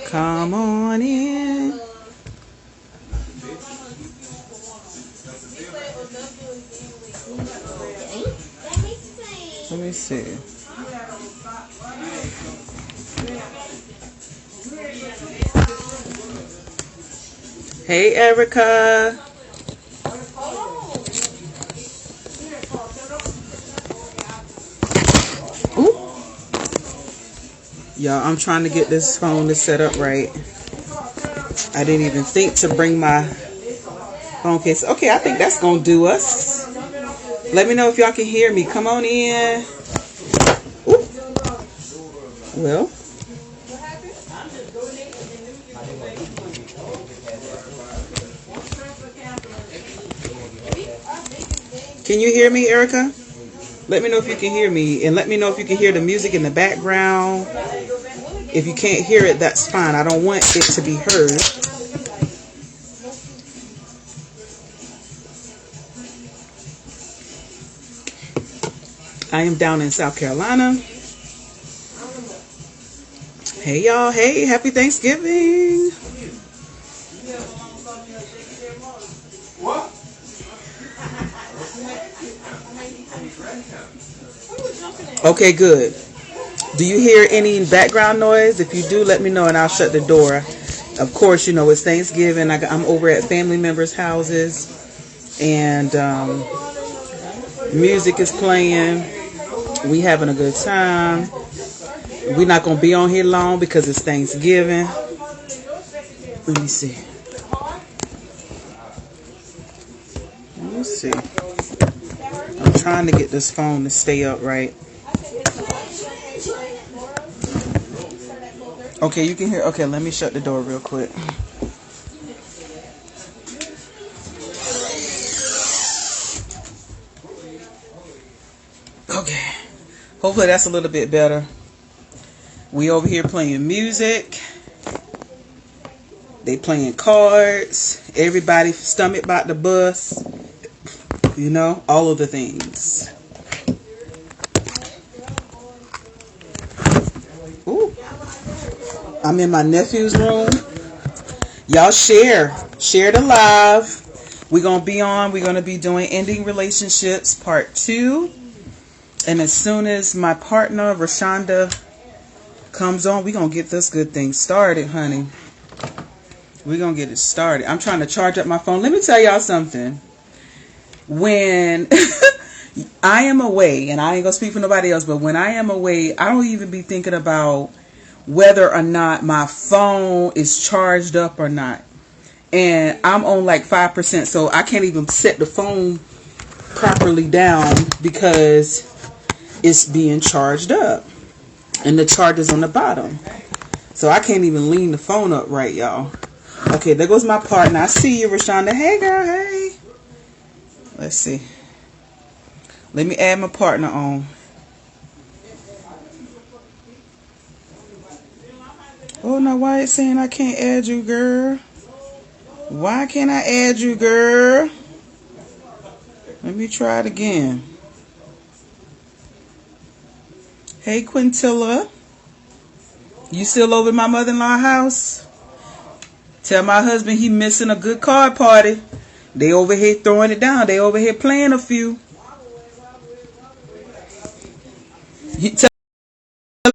Come on in. Let me see. Hey, Erica. Ooh. Y'all, I'm trying to get this phone to set up right. I didn't even think to bring my phone case. Okay, I think that's going to do us. Let me know if y'all can hear me. Come on in. Ooh. Well. Can you hear me, Erica? Let me know if you can hear me. And let me know if you can hear the music in the background. If you can't hear it, that's fine. I don't want it to be heard. I am down in South Carolina. Hey, y'all. Hey, happy Thanksgiving. What? Okay, good. Do you hear any background noise? If you do, let me know and I'll shut the door. Of course, you know, it's Thanksgiving. I'm over at family members' houses and music is playing. We having a good time. We're not going to be on here long because it's Thanksgiving. Let me see. Let me see. I'm trying to get this phone to stay upright. Okay, you can hear. Okay, let me shut the door real quick. Okay. Hopefully that's a little bit better. We over here playing music. They playing cards. Everybody stomach about the bus. You know, all of the things. Ooh. I'm in my nephew's room. Y'all share the live. We're going to be doing Ending Relationships Part 2. And as soon as my partner, Rashonda, comes on, we're going to get this good thing started, honey. We're going to get it started. I'm trying to charge up my phone. Let me tell y'all something. When I am away, and I ain't going to speak for nobody else, but when I am away, I don't even be thinking about whether or not my phone is charged up or not. And I'm on like 5%, so I can't even set the phone properly down because it's being charged up. And the charger's on the bottom. So I can't even lean the phone up right, y'all. Okay, there goes my partner. I see you, Rashonda. Hey, girl, hey. Let's see. Let me add my partner on. Oh, now why it's saying I can't add you, girl? Why can't I add you, girl? Let me try it again. Hey, Quintilla. You still over at my mother-in-law's house? Tell my husband he missing a good card party. They over here throwing it down. They over here playing a few. Tell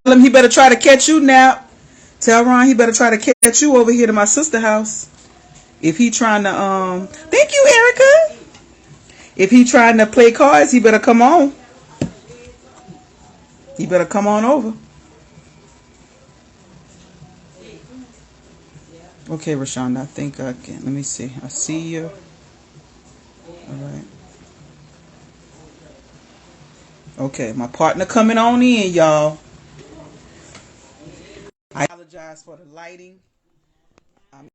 him he better try to catch you now. Tell Ron he better try to catch you over here to my sister's house. If he trying to thank you, Erica. If he trying to play cards, he better come on. He better come on over. Okay, Rashonda, I think I can. Let me see. I see you. All right. Okay, my partner coming on in, y'all. I apologize for the lighting. I'm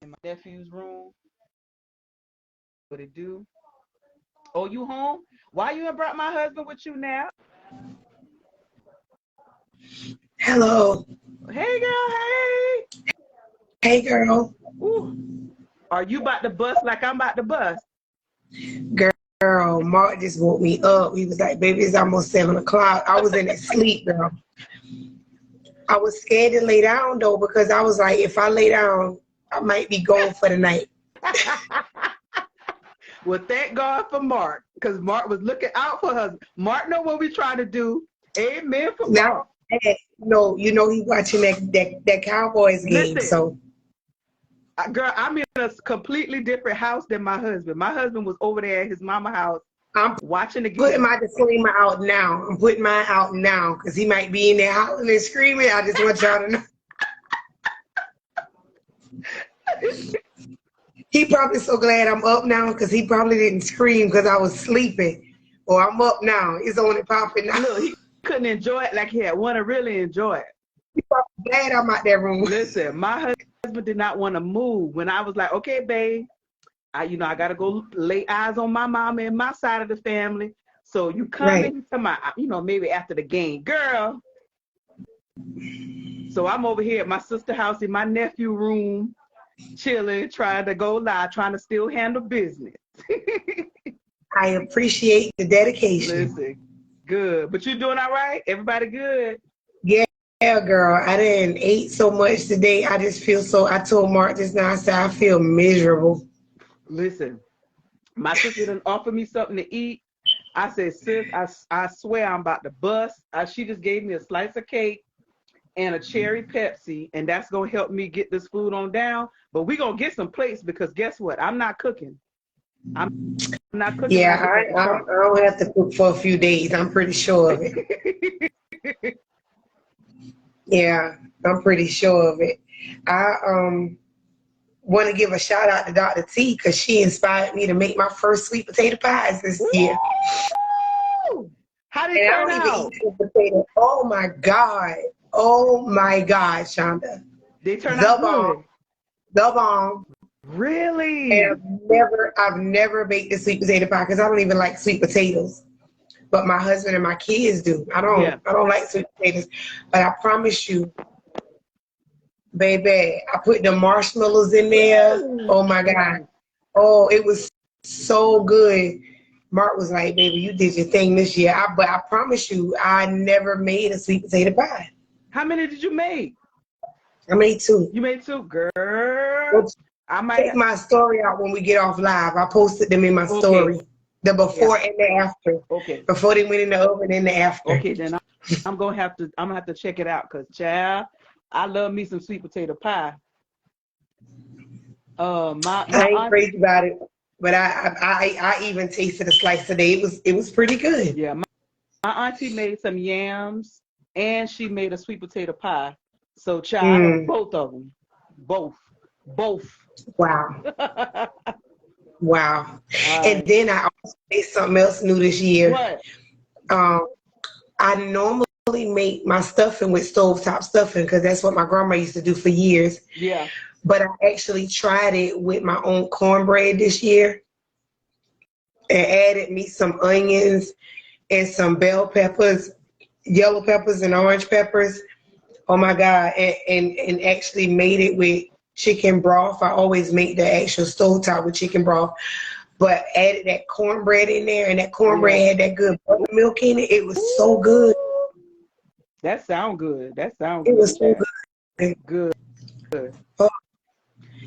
in my nephew's room. What it do? Oh, you home? Why you ain't brought my husband with you now? Hello. Hey, girl, hey. Hey, girl. Ooh. Are you about to bust like I'm about to bust? Girl, Mark just woke me up. He was like, baby, it's almost 7 o'clock. I was in that sleep, girl. I was scared to lay down, though, because I was like, if I lay down, I might be gone for the night. Well, thank God for Mark, because Mark was looking out for us. Mark know what we trying to do. Amen for Mark. No, he watching that Cowboys game, Listen, so. Girl, I'm in a completely different house than my husband. My husband was over there at his mama house watching the game. Putting my disclaimer out now. I'm putting mine out now because he might be in there howling and screaming. I just want y'all to know. He probably so glad I'm up now because he probably didn't scream because I was sleeping. Or I'm up now. It's only popping now. Look, he couldn't enjoy it like he had want to really enjoy it. He probably glad I'm out that room. Listen, my husband did not want to move. When I was like, okay, babe, I got to go lay eyes on my mama and my side of the family. So you come in to my, maybe after the game. Girl. So I'm over here at my sister's house in my nephew room, chilling, trying to go live, trying to still handle business. I appreciate the dedication. Listen, good. But you doing all right? Everybody good? Yeah, girl. I didn't eat so much today. I just feel I told Mark just now, I said, I feel miserable. Listen, my sister didn't offer me something to eat. I said, sis, I swear I'm about to bust. She just gave me a slice of cake and a cherry Pepsi, and that's going to help me get this food on down. But we're going to get some plates because guess what? I'm not cooking. I'm not cooking. Yeah, I don't have to cook for a few days. I'm pretty sure of it. Yeah, I'm pretty sure of it. I want to give a shout out to Dr. T because she inspired me to make my first sweet potato pies this year. How did it turn out? I don't even eat sweet potato. Oh my God, Shonda. They turn out good. The bomb. Really? And I've never baked a sweet potato pie because I don't even like sweet potatoes. But my husband and my kids do. I don't like sweet potatoes. But I promise you, baby, I put the marshmallows in there. Oh my God. Oh, it was so good. Mark was like, baby, you did your thing this year. But I promise you, I never made a sweet potato pie. How many did you make? I made 2. You made 2, girl. I might take my story out when we get off live. I posted them in my story. The before and the after. Okay. Before they went in the oven and the after. Okay, then I'm gonna have to check it out because child, I love me some sweet potato pie. I ain't crazy about it, but I even tasted a slice today. It was pretty good. Yeah, my auntie made some yams and she made a sweet potato pie. So child, I had both of them. Both. Wow. Wow. And then I also made something else new this year. What? I normally make my stuffing with stovetop stuffing because that's what my grandma used to do for years. Yeah. But I actually tried it with my own cornbread this year and added me some onions and some bell peppers, yellow peppers and orange peppers. Oh my God. And actually made it with chicken broth. I always make the actual stovetop with chicken broth, but added that cornbread in there, and that cornbread had that good buttermilk in it. It was so good. That sound good. It was so good. Good. Oh,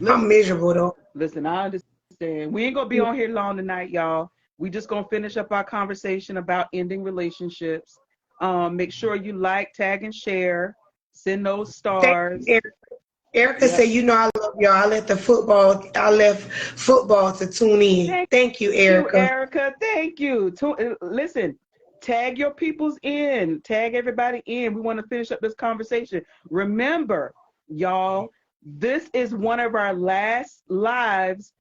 I'm miserable though. Listen, I understand. We ain't gonna be on here long tonight, y'all. We just gonna finish up our conversation about ending relationships. Make sure you like, tag, and share. Send those stars. Erica said, I love y'all. I left football to tune in. Thank you, Erica. Thank you. Listen, tag your peoples in. Tag everybody in. We want to finish up this conversation. Remember, y'all, this is one of our last lives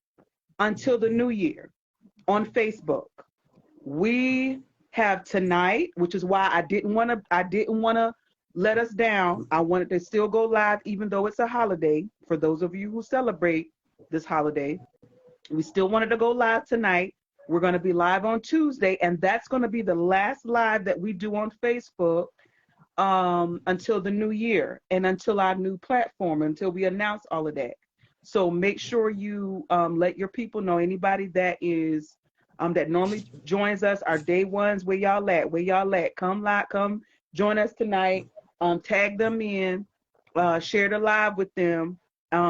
until the new year on Facebook. We have tonight, which is why I didn't want to let us down. I wanted to still go live, even though it's a holiday. For those of you who celebrate this holiday, we still wanted to go live tonight. We're going to be live on Tuesday, and that's going to be the last live that we do on Facebook until the new year and until our new platform, until we announce all of that. So make sure you let your people know, anybody that is that normally joins us, our day ones, where y'all at? Where y'all at? Come live, come join us tonight. Tag them in, share the live with them.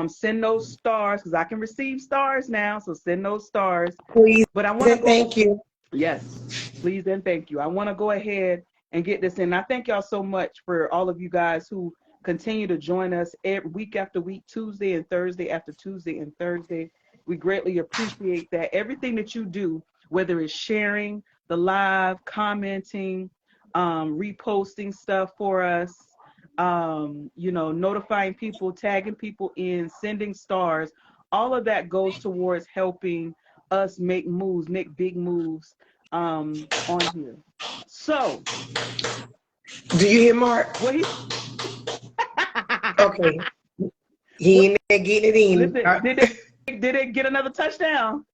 Send those stars, because I can receive stars now. So send those stars. Please But I want to and thank you. Yes, please and thank you. I want to go ahead and get this in. I thank y'all so much for all of you guys who continue to join us every week after week, Tuesday and Thursday after Tuesday and Thursday. We greatly appreciate that. Everything that you do, whether it's sharing the live, commenting, reposting stuff for us, notifying people, tagging people in, sending stars, all of that goes towards helping us make moves, make big moves on here. So, Do you hear Mark? what he Okay. He ain't there getting it in. listen, did they get another touchdown?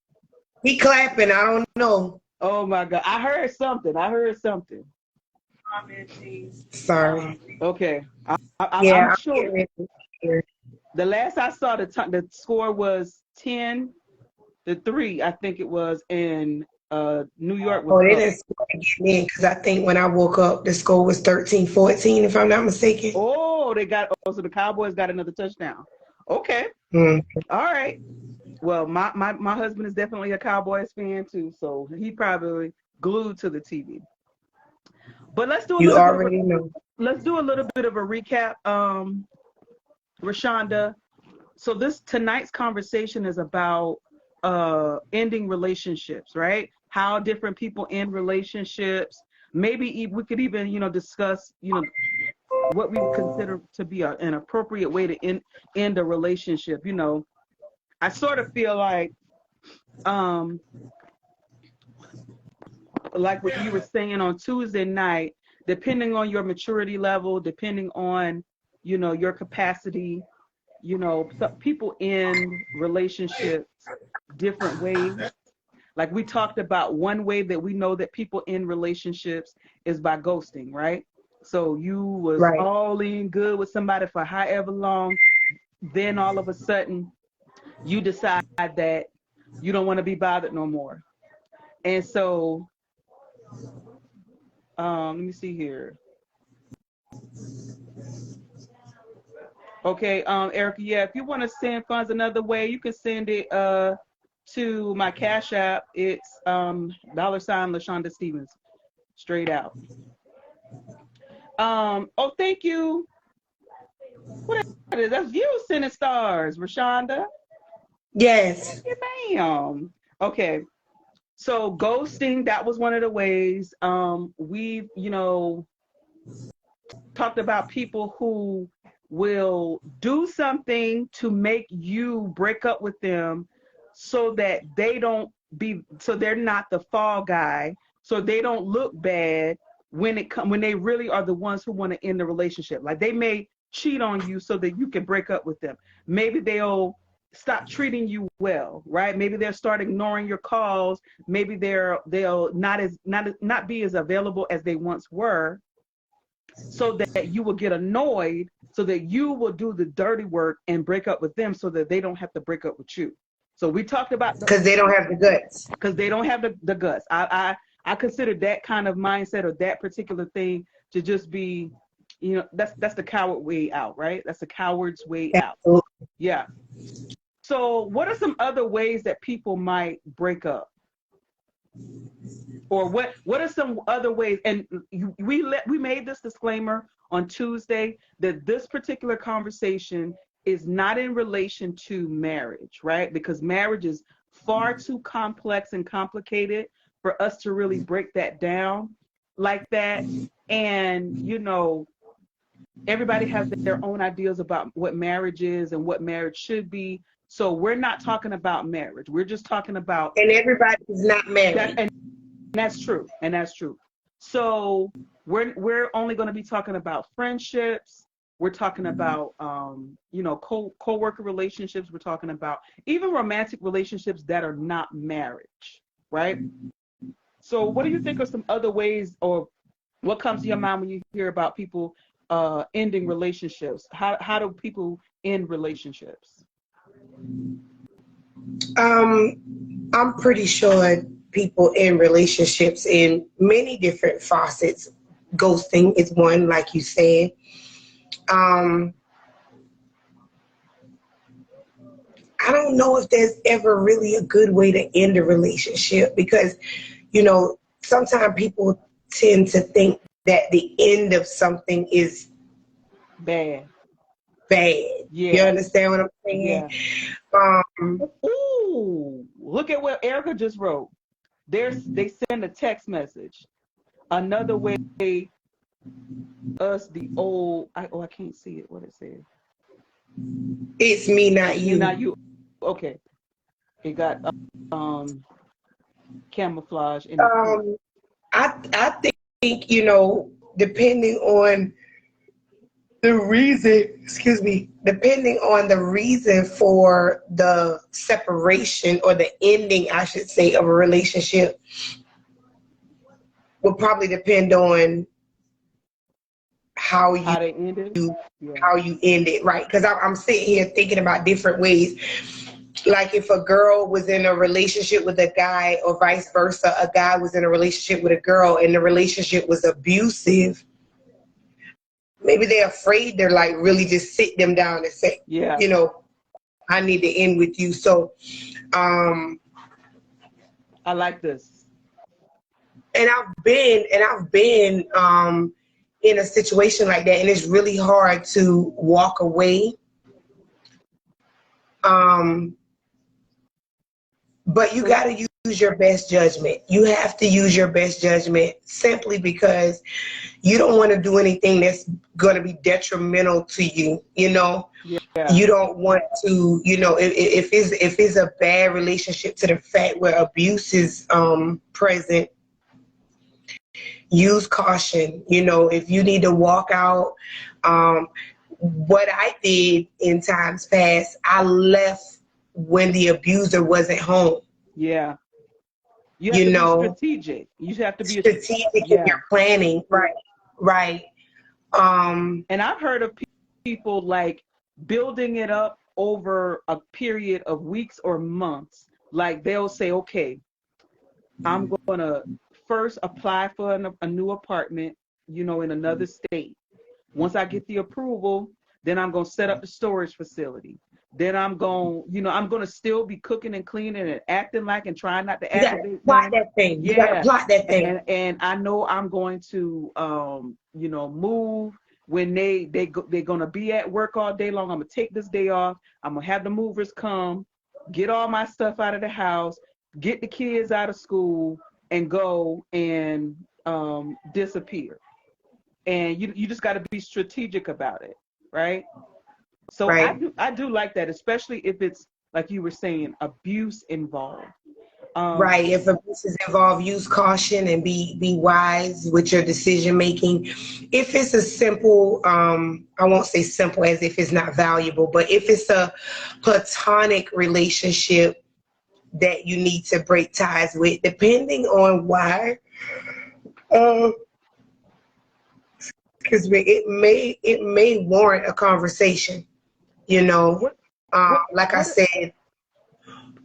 He clapping. I don't know. Oh my God, I heard something. Sorry. Okay, I'm Yeah, I'm sure. here. The last I saw, the score was 10-3, I think it was, in New York was Oh, they up. didn't score to get me in because I think when I woke up, the score was 13-14, if I'm not mistaken. So the Cowboys got another touchdown. Okay. Mm. All right. Well, my husband is definitely a Cowboys fan too, so he probably glued to the TV. But let's do a You little bit of already know. a recap, Rashonda. So tonight's conversation is about ending relationships, right? How different people end relationships. Maybe we could even, discuss, what we would consider to be an appropriate way to end a relationship. I sort of feel like what you were saying on Tuesday night, depending on your maturity level, depending on, your capacity, some people in relationships different ways. Like we talked about, one way that we know that people in relationships is by ghosting, right? So you was Right. all in good with somebody for however long, then all of a sudden you decide that you don't want to be bothered no more. And so, let me see here. Okay, Erica, yeah, if you want to send funds another way, you can send it to my Cash App. It's $ LaShonda Stevens, straight out. Oh, thank you. What is that? That's you sending stars, Rashonda. Yes. Yeah, ma'am. Okay. So ghosting, that was one of the ways. We've, talked about people who will do something to make you break up with them so that so they're not the fall guy, so they don't look bad when they really are the ones who want to end the relationship. Like they may cheat on you so that you can break up with them. Maybe they'll stop treating you well, right? Maybe they'll start ignoring your calls. Maybe they'll not be as available as they once were, so that you will get annoyed, so that you will do the dirty work and break up with them so that they don't have to break up with you. So we talked about Because they don't have the guts. because they don't have the guts. I consider that kind of mindset or that particular thing to just be, that's the coward way out, right? That's the coward's way out. Absolutely. Yeah. So what are some other ways that people might break up? Or what are some other ways? And we made this disclaimer on Tuesday that this particular conversation is not in relation to marriage, right? Because marriage is far too complex and complicated for us to really break that down like that. And, everybody has their own ideas about what marriage is and what marriage should be. So we're not talking about marriage. We're just talking about, And everybody is not married. and that's true. And that's true. So we're only going to be talking about friendships. We're talking about, co-worker relationships. We're talking about even romantic relationships that are not marriage, right? So what do you think are some other ways, or what comes to your mind when you hear about people ending relationships? How do people end relationships? I'm pretty sure people in relationships in many different facets. Ghosting is one, like you said. Um, I don't know if there's ever really a good way to end a relationship because, sometimes people tend to think that the end of something is Bad. bad. You Yeah. understand what I'm saying? Yeah. Um, Ooh, look at what Erica just wrote. They send a text message. Another way us the old I can't see it what it says. it's me, not It's me, not you. you. Okay. It got camouflage in the pink. Um, I think, depending on the reason, excuse me, depending on the reason for the separation or the ending, I should say, of a relationship will probably depend on how you How they ended? Yeah. how you end it, right? Because I'm sitting here thinking about different ways. Like if a girl was in a relationship with a guy or vice versa, a guy was in a relationship with a girl and the relationship was abusive, maybe they're afraid they're like really just sit them down and say, Yeah. I need to end with you. So, um, I like this. and I've been in a situation like that, and it's really hard to walk away. Um, but you So got to use your best judgment. You have to use your best judgment simply because you don't want to do anything that's going to be detrimental to you. yeah. You don't want to, if it's a bad relationship to the fact where abuse is present, use caution. If you need to walk out, um, what I did in times past, I left when the abuser wasn't home. Yeah. You have You to be know, strategic. You have to be strategic in yeah. your planning, right? Right. Um, And I've heard of people like building it up over a period of weeks or months. Like they'll say, okay, I'm going to first apply for a new apartment, in another state. Once I get the approval, then I'm going to set up the storage facility. Then I'm going to still be cooking and cleaning and acting like and trying not to you got to aggravate plot them. that thing. You got to Yeah. plot that thing. And I know I'm going to move when they're going to be at work all day long. I'm going to take this day off. I'm going to have the movers come, get all my stuff out of the house, get the kids out of school, and go and disappear. And you just got to be strategic about it, right? So Right. I do like that, especially if it's like you were saying, abuse involved. Um, Right. If abuse is involved, use caution and be wise with your decision making. If it's a simple, I won't say simple as if it's not valuable, but if it's a platonic relationship that you need to break ties with, depending on why, uh, because it may warrant a conversation. You know, what what like I what said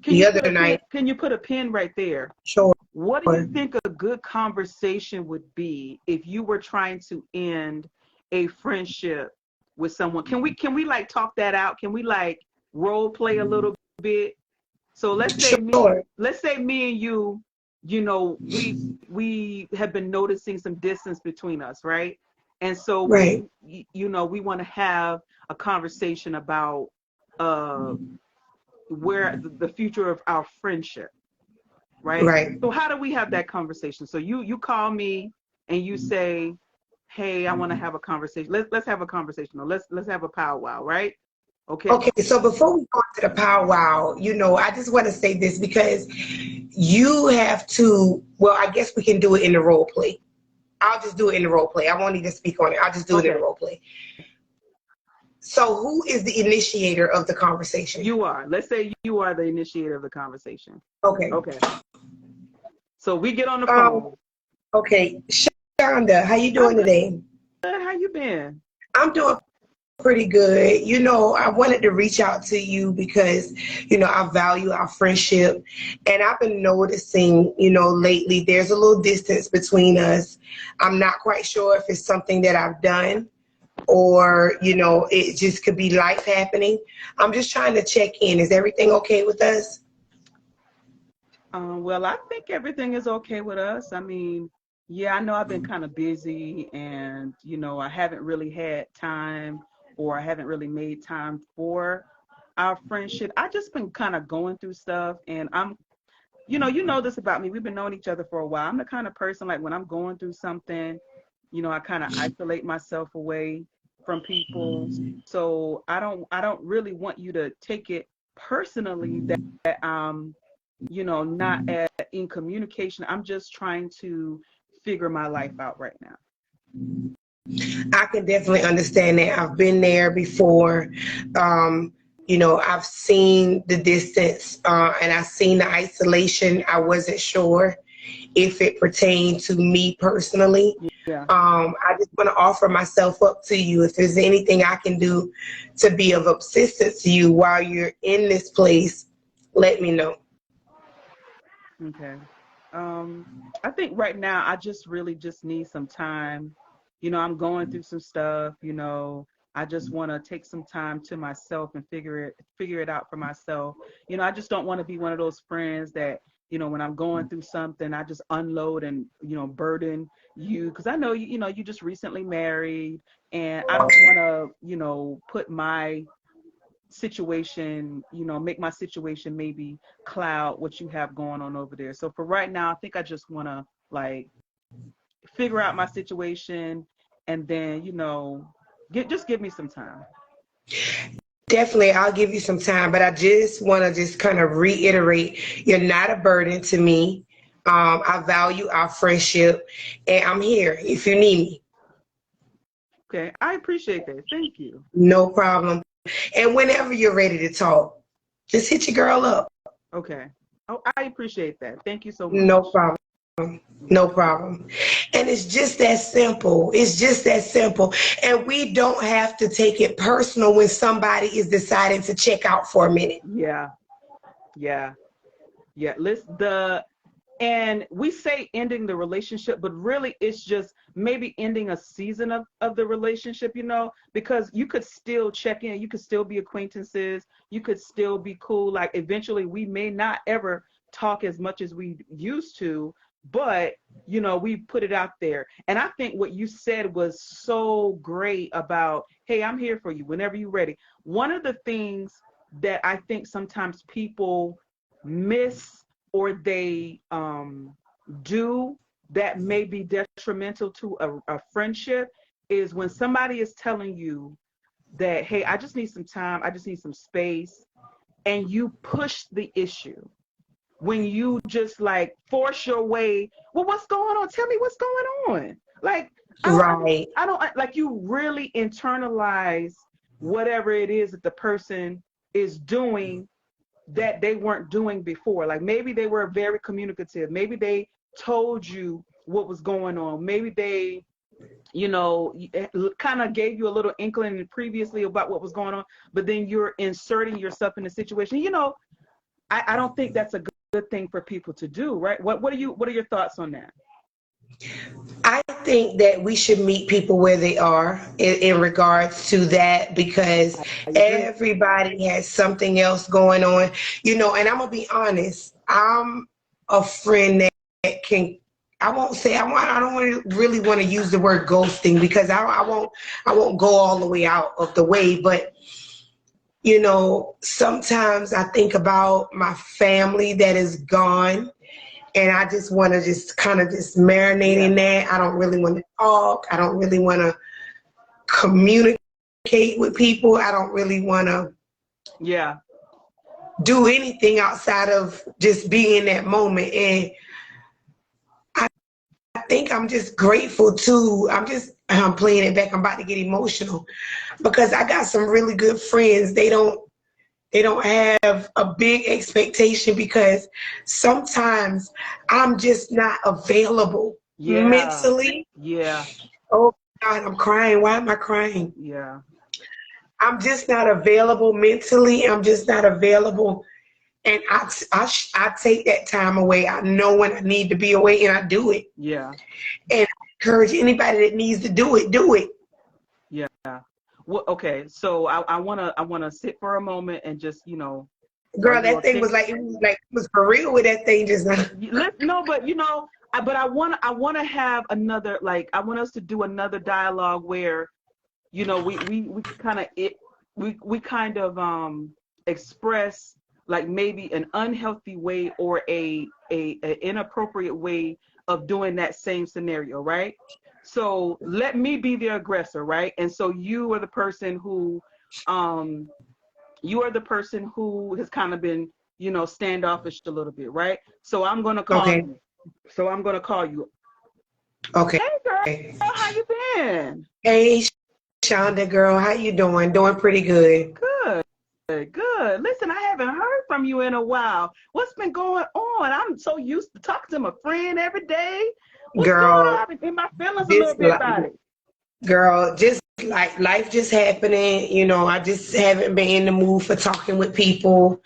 can the you other put a pin? night. Can you put a pin right there? Sure. What do you think a good conversation would be if you were trying to end a friendship with someone? Can we like talk that out? Can we like role play a little bit? So Sure. let's say me and you, we have been noticing some distance between us, right? And so Right. we want to have a conversation about uh where the future of our friendship, right? Right. So how do we have that conversation? So you call me and you say, "Hey, I want to have a conversation. Let's have a conversation. Or let's have a powwow, right?" Okay. Okay, so before we go into the powwow, I just want to say this because you have to, well, I guess we can do it in the role play. I'll just do it in the role play. I won't even speak on it. I'll just do it in the Okay. role play. So who is the initiator of the conversation? You are. Let's say you are the initiator of the conversation. Okay. Okay. So we get on the Um, phone. okay. Shonda, how you I'm doing good. today? How you been? I'm doing pretty good. I wanted to reach out to you because, I value our friendship. And I've been noticing, lately there's a little distance between us. I'm not quite sure if it's something that I've done or, it just could be life happening. I'm just trying to check in. Is everything okay with us? Well, I think everything is okay with us. I mean, yeah, I know I've been kind of busy and, I haven't really had time or I haven't really made time for our friendship. I just been kind of going through stuff and you know this about me. We've been knowing each other for a while. I'm the kind of person like when I'm going through something, I kind of isolate myself away from people. So I don't really want you to take it personally that not in communication. I'm just trying to figure my life out right now. I can definitely understand that. I've been there before. Um, I've seen the distance and I've seen the isolation. I wasn't sure if it pertained to me personally. Yeah. I just want to offer myself up to you. If there's anything I can do to be of assistance to you while you're in this place, let me know. Okay. Um, I think right now I just really just need some time. I'm going through some stuff. I just want to take some time to myself and figure it out for myself. I just don't want to be one of those friends that, when I'm going through something, I just unload and, burden you because I know you just recently married and I don't want to, put my situation, make my situation maybe cloud what you have going on over there. So for right now, I think I just want to like figure out my situation and then, just give me some time. Definitely, I'll give you some time, but I just want to just kind of reiterate, you're not a burden to me. I value our friendship, and I'm here if you need me. Okay. I appreciate that. Thank you. No problem. And whenever you're ready to talk, just hit your girl up. Okay. Oh, I appreciate that. Thank you so No much. problem. No problem. And it's just that simple. It's just that simple. And we don't have to take it personal when somebody is deciding to check out for a minute. Yeah. Yeah. Yeah. And we say ending the relationship, but really it's just maybe ending a season of the relationship, because you could still check in, you could still be acquaintances, you could still be cool. Like eventually we may not ever talk as much as we used to, but we put it out there. And I think what you said was so great about, hey, I'm here for you whenever you're ready. One of the things that I think sometimes people miss or they do that may be detrimental to a friendship is when somebody is telling you that, hey, I just need some time, I just need some space, and you push the issue. When you just like force your way, well, what's going on? Tell me what's going on. Like, Right. I don't like you really internalize whatever it is that the person is doing that they weren't doing before. Like maybe they were very communicative. Maybe they told you what was going on. Maybe they, kind of gave you a little inkling previously about what was going on, but then you're inserting yourself in the situation. I don't think that's a good thing for people to do, right? What are your thoughts on that? I think that we should meet people where they are in regards to that because I agree. everybody has something else going on, and I'm gonna be honest. I'm a friend that can. I don't really want to use the word ghosting because I won't go all the way out of the way, but sometimes I think about my family that is gone and I just want to just kind of just marinate Yeah. in that. I don't really want to talk. I don't really want to communicate with people. I don't really want to Yeah. do anything outside of just being in that moment. And I think I'm just grateful too. I'm playing it back. I'm about to get emotional because I got some really good friends. They don't have a big expectation because sometimes I'm just not available Yeah. mentally. Yeah. God, I'm crying. Why am I crying? Yeah. I'm just not available mentally. I'm just not available. And I take that time away. I know when I need to be away and I do it. Yeah. And I encourage anybody that needs to do it, do it. Yeah. Well, okay. So I wanna sit for a moment and just, while Girl, you that all thing think. was like, it was for real with that thing just now. No, but but I want to have another, like, I want us to do another dialogue where, we kind of we kind of express like maybe an unhealthy way or a inappropriate way of doing that same scenario, right? So let me be the aggressor, right? And so um you are the person who has kind of been, standoffish a little bit, right? So I'm gonna call Okay. you. So I'm gonna call you. Okay. Hey girl, how you been? Hey, Shonda, girl, how you doing? Doing pretty good. Good, good. Listen, I haven't heard from you in a while. What's been going on? I'm so used to talking to my friend every day. What's going on? Girl, I've been in my feelings a little this bit about it. girl, just like life just happening, I just haven't been in the mood for talking with people.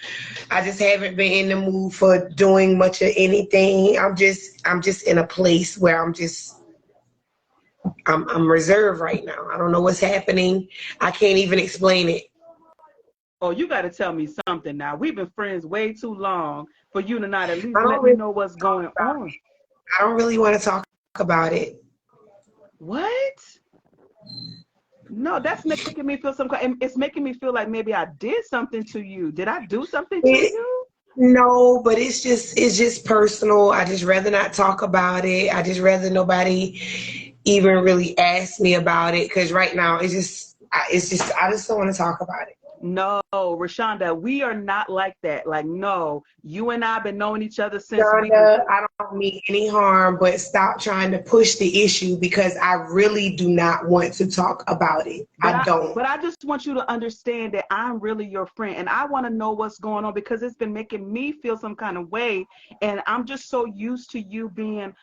I just haven't been in the mood for doing much of anything. I'm just in a place where I'm reserved right now. I don't know what's happening. I can't even explain it. Oh, you got to tell me something now. We've been friends way too long for you to not at I least don't let me really know what's talk going about on. I don't really want to talk about it. What? No, that's making me feel some kind. It's making me feel like maybe I did something to you. Did I do something to It you? No, but it's just personal. I just rather not talk about it. I just rather nobody even really ask me about it because right now I just don't want to talk about it. No, Rashonda, we are not like that. Like, no, you and I have been knowing each other since we was. Shonda, I don't mean any harm, but stop trying to push the issue because I really do not want to talk about it. But I I, don't. but I just want you to understand that I'm really your friend, and I want to know what's going on because it's been making me feel some kind of way, and I'm just so used to you being,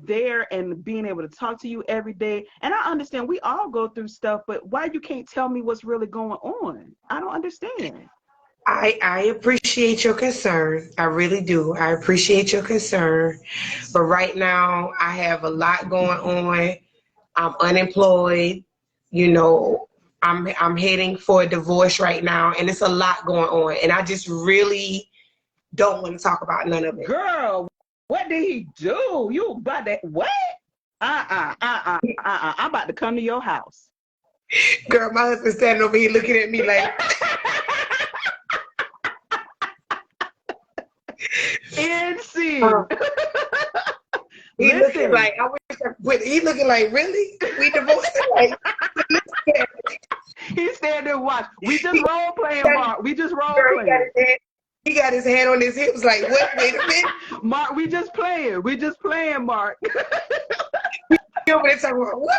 there and being able to talk to you every day. And I understand we all go through stuff, but why you can't tell me what's really going on? I don't understand. I appreciate your concern. I really do. I appreciate your concern. But right now, I have a lot going on. I'm unemployed. You know, I'm heading for a divorce right now, and it's a lot going on. And I just really don't want to talk about none of it. Girl, what did he do? You about that? What? I'm about to come to your house. Girl, my husband's standing over here looking at me like, NC. he looking Listen, like, I wish I quit. He looking like, really? We divorced? Like, he stand there and watch. We just he role playing, got, Mark. We just role girl, playing. he got his hand on his hips like, what? Wait a minute. Mark, we just playing. We just playing, Mark. He over there talking about, what?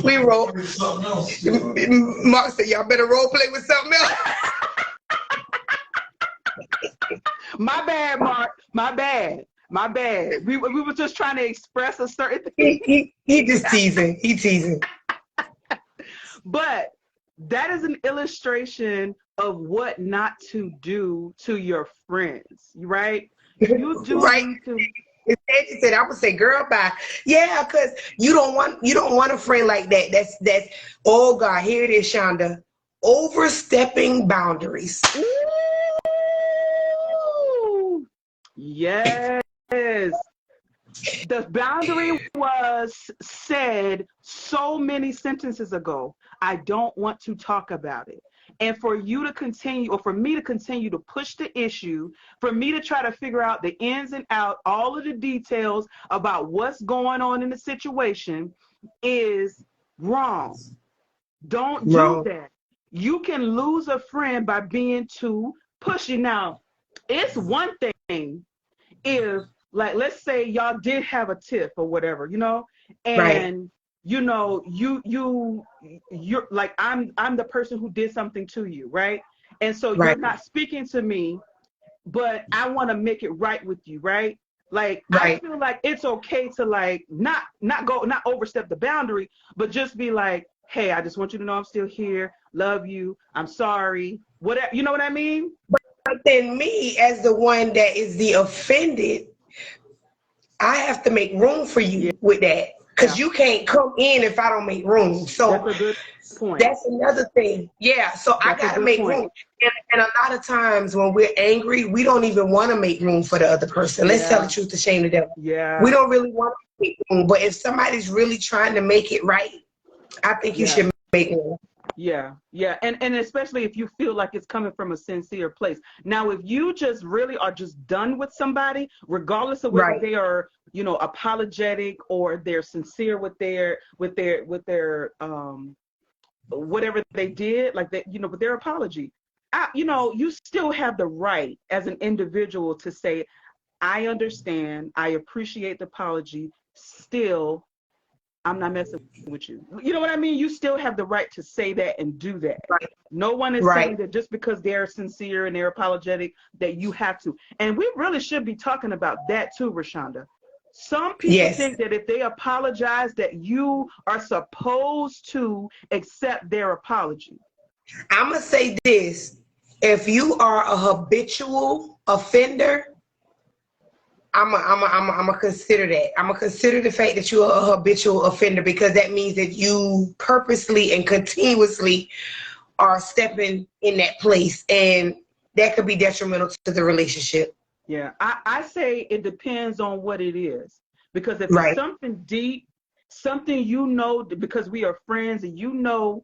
We roll. Mark said, y'all better role play with something else. My bad, Mark. My bad. My bad. We were just trying to express a certain thing. He just teasing. He teasing. But that is an illustration of what not to do to your friends, right? You do Right. need to. Instead, he said, "I would say, girl, bye." Yeah, because you don't want a friend like that. That's. Oh God, here it is, Shonda. Overstepping boundaries. Ooh, yes. The boundary was said so many sentences ago. I don't want to talk about it. And for you to continue, or for me to continue to push the issue, for me to try to figure out the ins and out, all of the details about what's going on in the situation is wrong. Don't do Wrong. that. You can lose a friend by being too pushy. Now, it's one thing if, like, let's say y'all did have a tiff or whatever, Right. and you're like, I'm the person who did something to you, right? And so you're Right. not speaking to me, but I want to make it right with you, right? Like, I Right. feel like it's okay to like not overstep the boundary, but just be like, hey, I just want you to know I'm still here. Love you. I'm sorry. Whatever. You know what I mean? But then me, as the one that is the offended, I have to make room for Yeah. you with that. Because you can't come in if I don't make room. That's So a good point. that's another thing. Yeah. So I That's a got to good make point. room. And a lot of times when we're angry, we don't even want to make room for the other person. Let's tell the Yeah. truth to shame the devil. We Yeah. don't really want to make room. But if somebody's really trying to make it right, I think you Yeah. should make room. Yeah, yeah, and especially if you feel like it's coming from a sincere place. Now, if you just really are just done with somebody, regardless of whether Right. they are, apologetic or they're sincere with their whatever they did, like that, with their apology, you still have the right as an individual to say, I understand, I appreciate the apology, still I'm not messing with you. You know what I mean? You still have the right to say that and do that. Right. No one is saying Right. that just because they're sincere and they're apologetic that you have to. And we really should be talking about that too, Rashonda. Some people Yes. think that if they apologize that you are supposed to accept their apology. I'm going to say this. If you are a habitual offender, I'm a consider that. I'm gonna consider the fact that you're a habitual offender, because that means that you purposely and continuously are stepping in that place, and that could be detrimental to the relationship. Yeah, I say it depends on what it is. Because if it's Right. something deep, something because we are friends and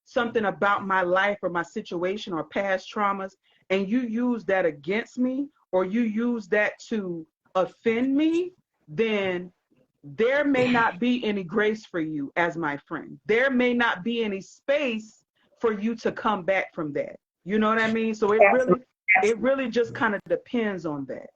something about my life or my situation or past traumas, and you use that against me or you use that to offend me, then there may not be any grace for you as my friend. There may not be any space for you to come back from that. You know what I mean? So it really Absolutely. it really just kind of depends on that.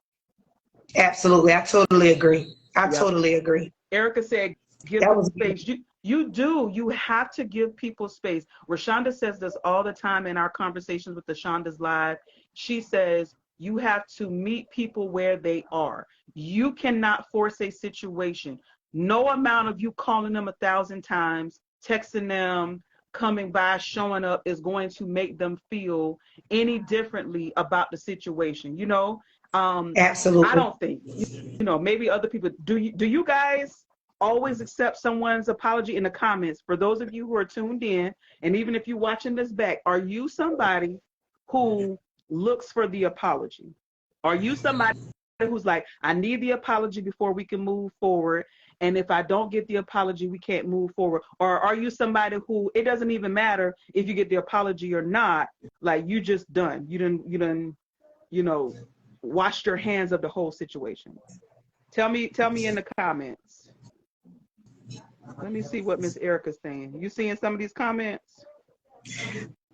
Absolutely. I totally agree. I Yep. totally agree. Erica said, give That them was good. space. You have to give people space. Rashonda says this all the time in our conversations with the Shonda's Live. She says, you have to meet people where they are. You cannot force a situation. No amount of you calling them 1,000 times, texting them, coming by, showing up is going to make them feel any differently about the situation. I Absolutely. don't think, maybe other people, do you guys always accept someone's apology? In the comments, for those of you who are tuned in, and even if you're watching this back, are you somebody who looks for the apology? Are you somebody who's like, I need the apology before we can move forward, and if I don't get the apology, we can't move forward? Or are you somebody who it doesn't even matter if you get the apology or not, like you just done, you done you know washed your hands of the whole situation? Tell me in the comments. Let me see what Miss Erica's saying. You seeing some of these comments?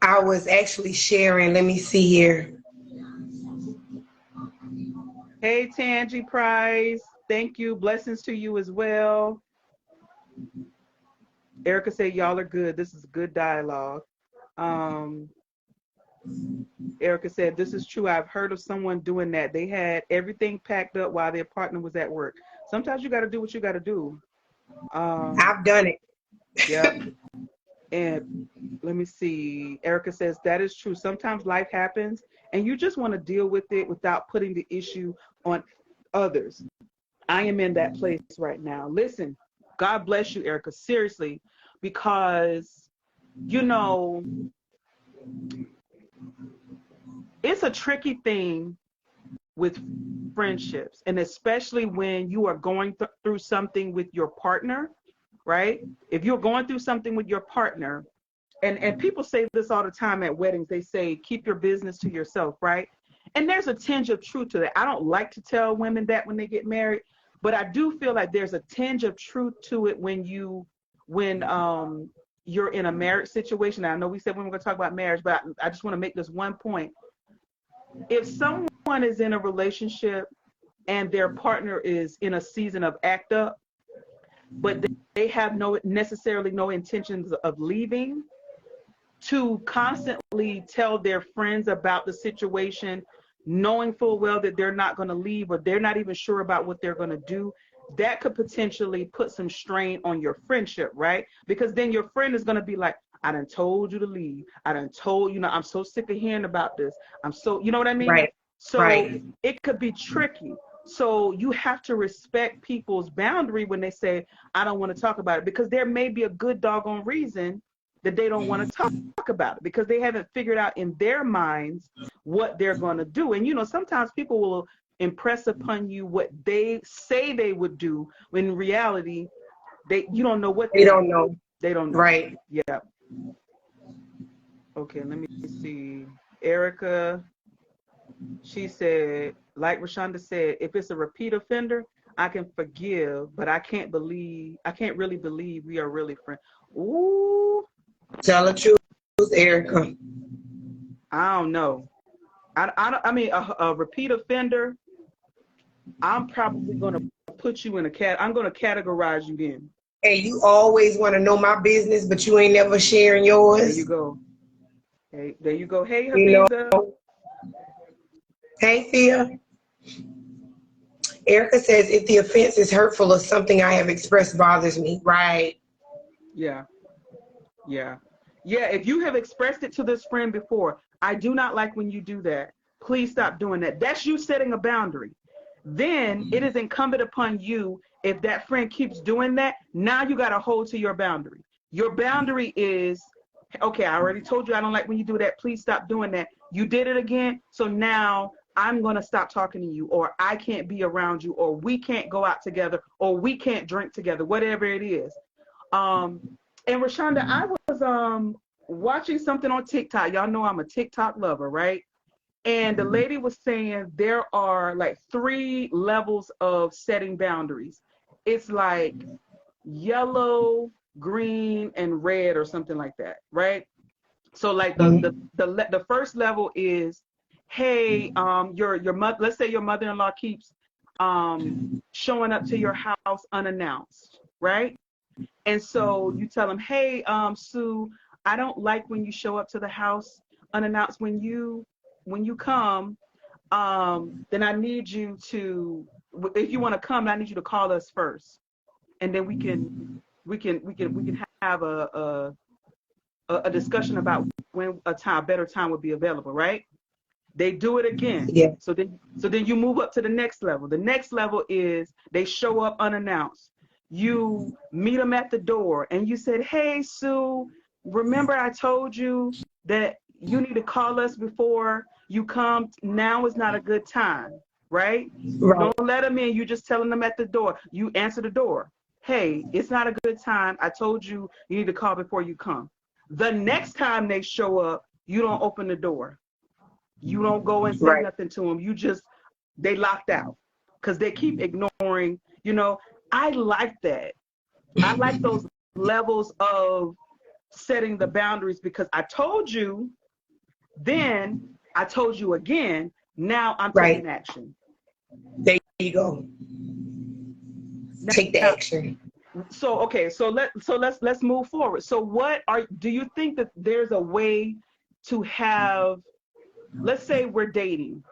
I was actually sharing. Let me see here. Hey, Tangi Price. Thank you. Blessings to you as well. Erica said, y'all are good. This is good dialogue. Um, Erica said, this is true. I've heard of someone doing that. They had everything packed up while their partner was at work. Sometimes you got to do what you got to do. I've done it. Yep. And let me see. Erica says, that is true. Sometimes life happens and you just want to deal with it without putting the issue on others. I am in that place right now. Listen, God bless you, Erica, seriously, because, it's a tricky thing with friendships, and especially when you are going through something with your partner, right? If you're going through something with your partner, and people say this all the time at weddings, they say, keep your business to yourself, right? And there's a tinge of truth to that. I don't like to tell women that when they get married, but I do feel like there's a tinge of truth to it when you're in a marriage situation. Now, I know we said we were going to talk about marriage, but I just want to make this one point. If someone is in a relationship and their partner is in a season of act up, but they have necessarily no intentions of leaving, to constantly tell their friends about the situation, knowing full well that they're not going to leave, or they're not even sure about what they're going to do, that could potentially put some strain on your friendship, right? Because then your friend is going to be like, I done told you to leave. I done told you, I'm so sick of hearing about this. I'm so, you know what I mean? Right. So Right. it could be tricky. So you have to respect people's boundary when they say, I don't want to talk about it, because there may be a good doggone reason that they don't want to talk about it, because they haven't figured out in their minds what they're going to do. And, sometimes people will impress upon you what they say they would do, when in reality, you don't know what They don't know. They don't know. Right. Yeah. Okay, let me see. Erica, she said, like Rashonda said, if it's a repeat offender, I can forgive, but I can't really believe we are really friends. Ooh. Tell the truth, Erica. I don't know. I mean, a repeat offender, I'm probably going to put you in I'm going to categorize you then. Hey, you always want to know my business, but you ain't never sharing yours. There you go. Hey, there you go. Hey, You Hafiza. know. Hey, Thea. Erica says, if the offense is hurtful or something I have expressed bothers me. Right. Yeah. Yeah. Yeah. If you have expressed it to this friend before, I do not like when you do that. Please stop doing that. That's you setting a boundary. Then it is incumbent upon you, if that friend keeps doing that, now you got to hold to your boundary. Your boundary is, okay, I already told you I don't like when you do that. Please stop doing that. You did it again. So now I'm going to stop talking to you, or I can't be around you, or we can't go out together, or we can't drink together, whatever it is. And Rashonda, I was watching something on TikTok. Y'all know I'm a TikTok lover, right? And the lady was saying there are like 3 levels of setting boundaries. It's like yellow, green, and red, or something like that, right? So like the first level is, hey, your mother, let's say your mother-in-law keeps showing up to your house unannounced, right? And so you tell them, hey, Sue, I don't like when you show up to the house unannounced. When you come, then I need you to, if you want to come, I need you to call us first, and then we can have a discussion about when a better time would be available, right? They do it again. Yeah. So then you move up to the next level. The next level is they show up unannounced. You meet them at the door and you said, hey, Sue, remember I told you that you need to call us before you come. Now is not a good time, right? You don't let them in. You just telling them at the door. You answer the door. Hey, it's not a good time. I told you you need to call before you come. The next time they show up, you don't open the door. You don't go and say nothing to them. They locked out because they keep ignoring, I like that. I like those levels of setting the boundaries, because I told you, then I told you again, now I'm taking action. There you go. Take the action. So okay, so let's move forward. So do you think that there's a way to have, let's say we're dating.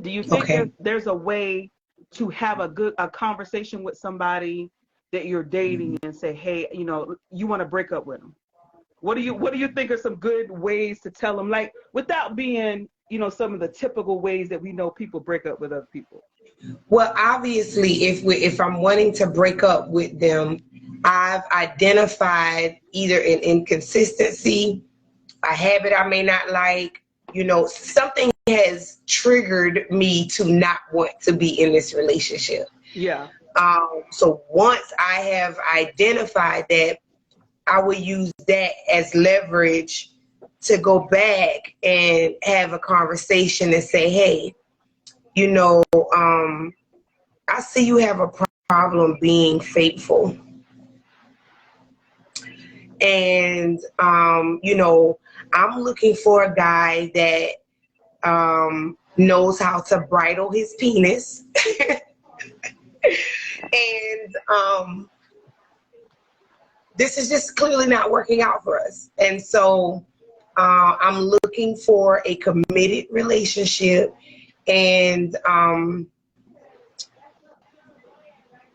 Do you think there's a way to have a conversation with somebody that you're dating and say, hey, you want to break up with them? What do you think are some good ways to tell them, like, without being, some of the typical ways that we know people break up with other people? Well, obviously, if I'm wanting to break up with them, I've identified either an inconsistency, a habit I may not like, something has triggered me to not want to be in this relationship. Yeah. So once I have identified that, I will use that as leverage to go back and have a conversation and say, hey, I see you have a problem being faithful. And, I'm looking for a guy that knows how to bridle his penis. And this is just clearly not working out for us. And so I'm looking for a committed relationship. and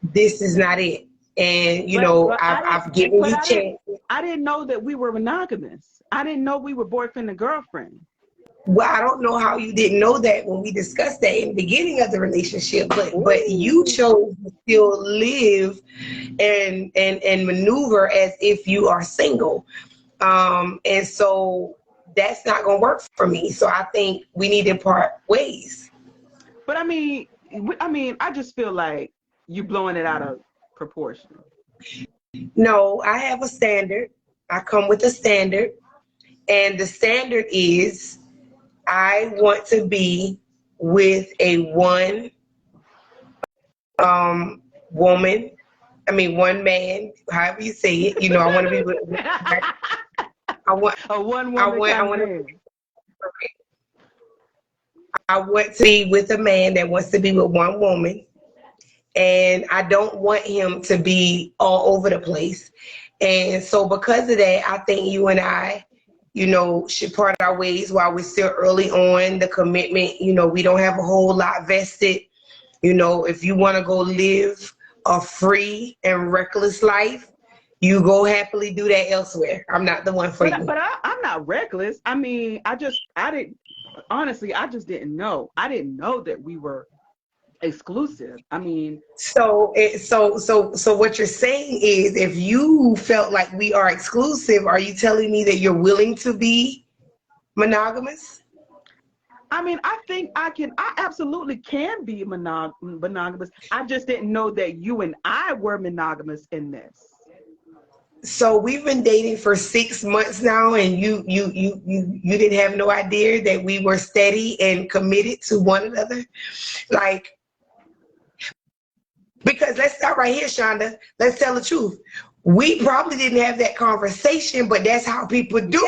this is not it. And you know, I've given you chance. I didn't know that we were monogamous. I didn't know we were boyfriend and girlfriend. Well, I don't know how you didn't know that when we discussed that in the beginning of the relationship, but you chose to still live and maneuver as if you are single. And so that's not gonna work for me. So I think we need to part ways. But I mean, I just feel like you blowing it out of proportion. No, I have a standard. I come with a standard, and the standard is I want to be with a one woman. I mean, one man, however you say it. You know, I want to be with. I want a one woman. I want to be with a man that wants to be with one woman, and I don't want him to be all over the place. And so, because of that, I think you and I, you know, should part our ways while we're still early on the commitment. You know, we don't have a whole lot vested. You know, if you want to go live a free and reckless life, you go happily do that elsewhere. I'm not the one for you. But I'm not reckless. I mean, I just didn't know. I didn't know that we were exclusive. I mean, so what you're saying is, if you felt like we are exclusive, are you telling me that you're willing to be monogamous? I mean, I think I absolutely can be monogamous. I just didn't know that you and I were monogamous in this. So we've been dating for 6 months now, and you didn't have no idea that we were steady and committed to one another, like. Because let's start right here, Shonda. Let's tell the truth. We probably didn't have that conversation, but that's how people do.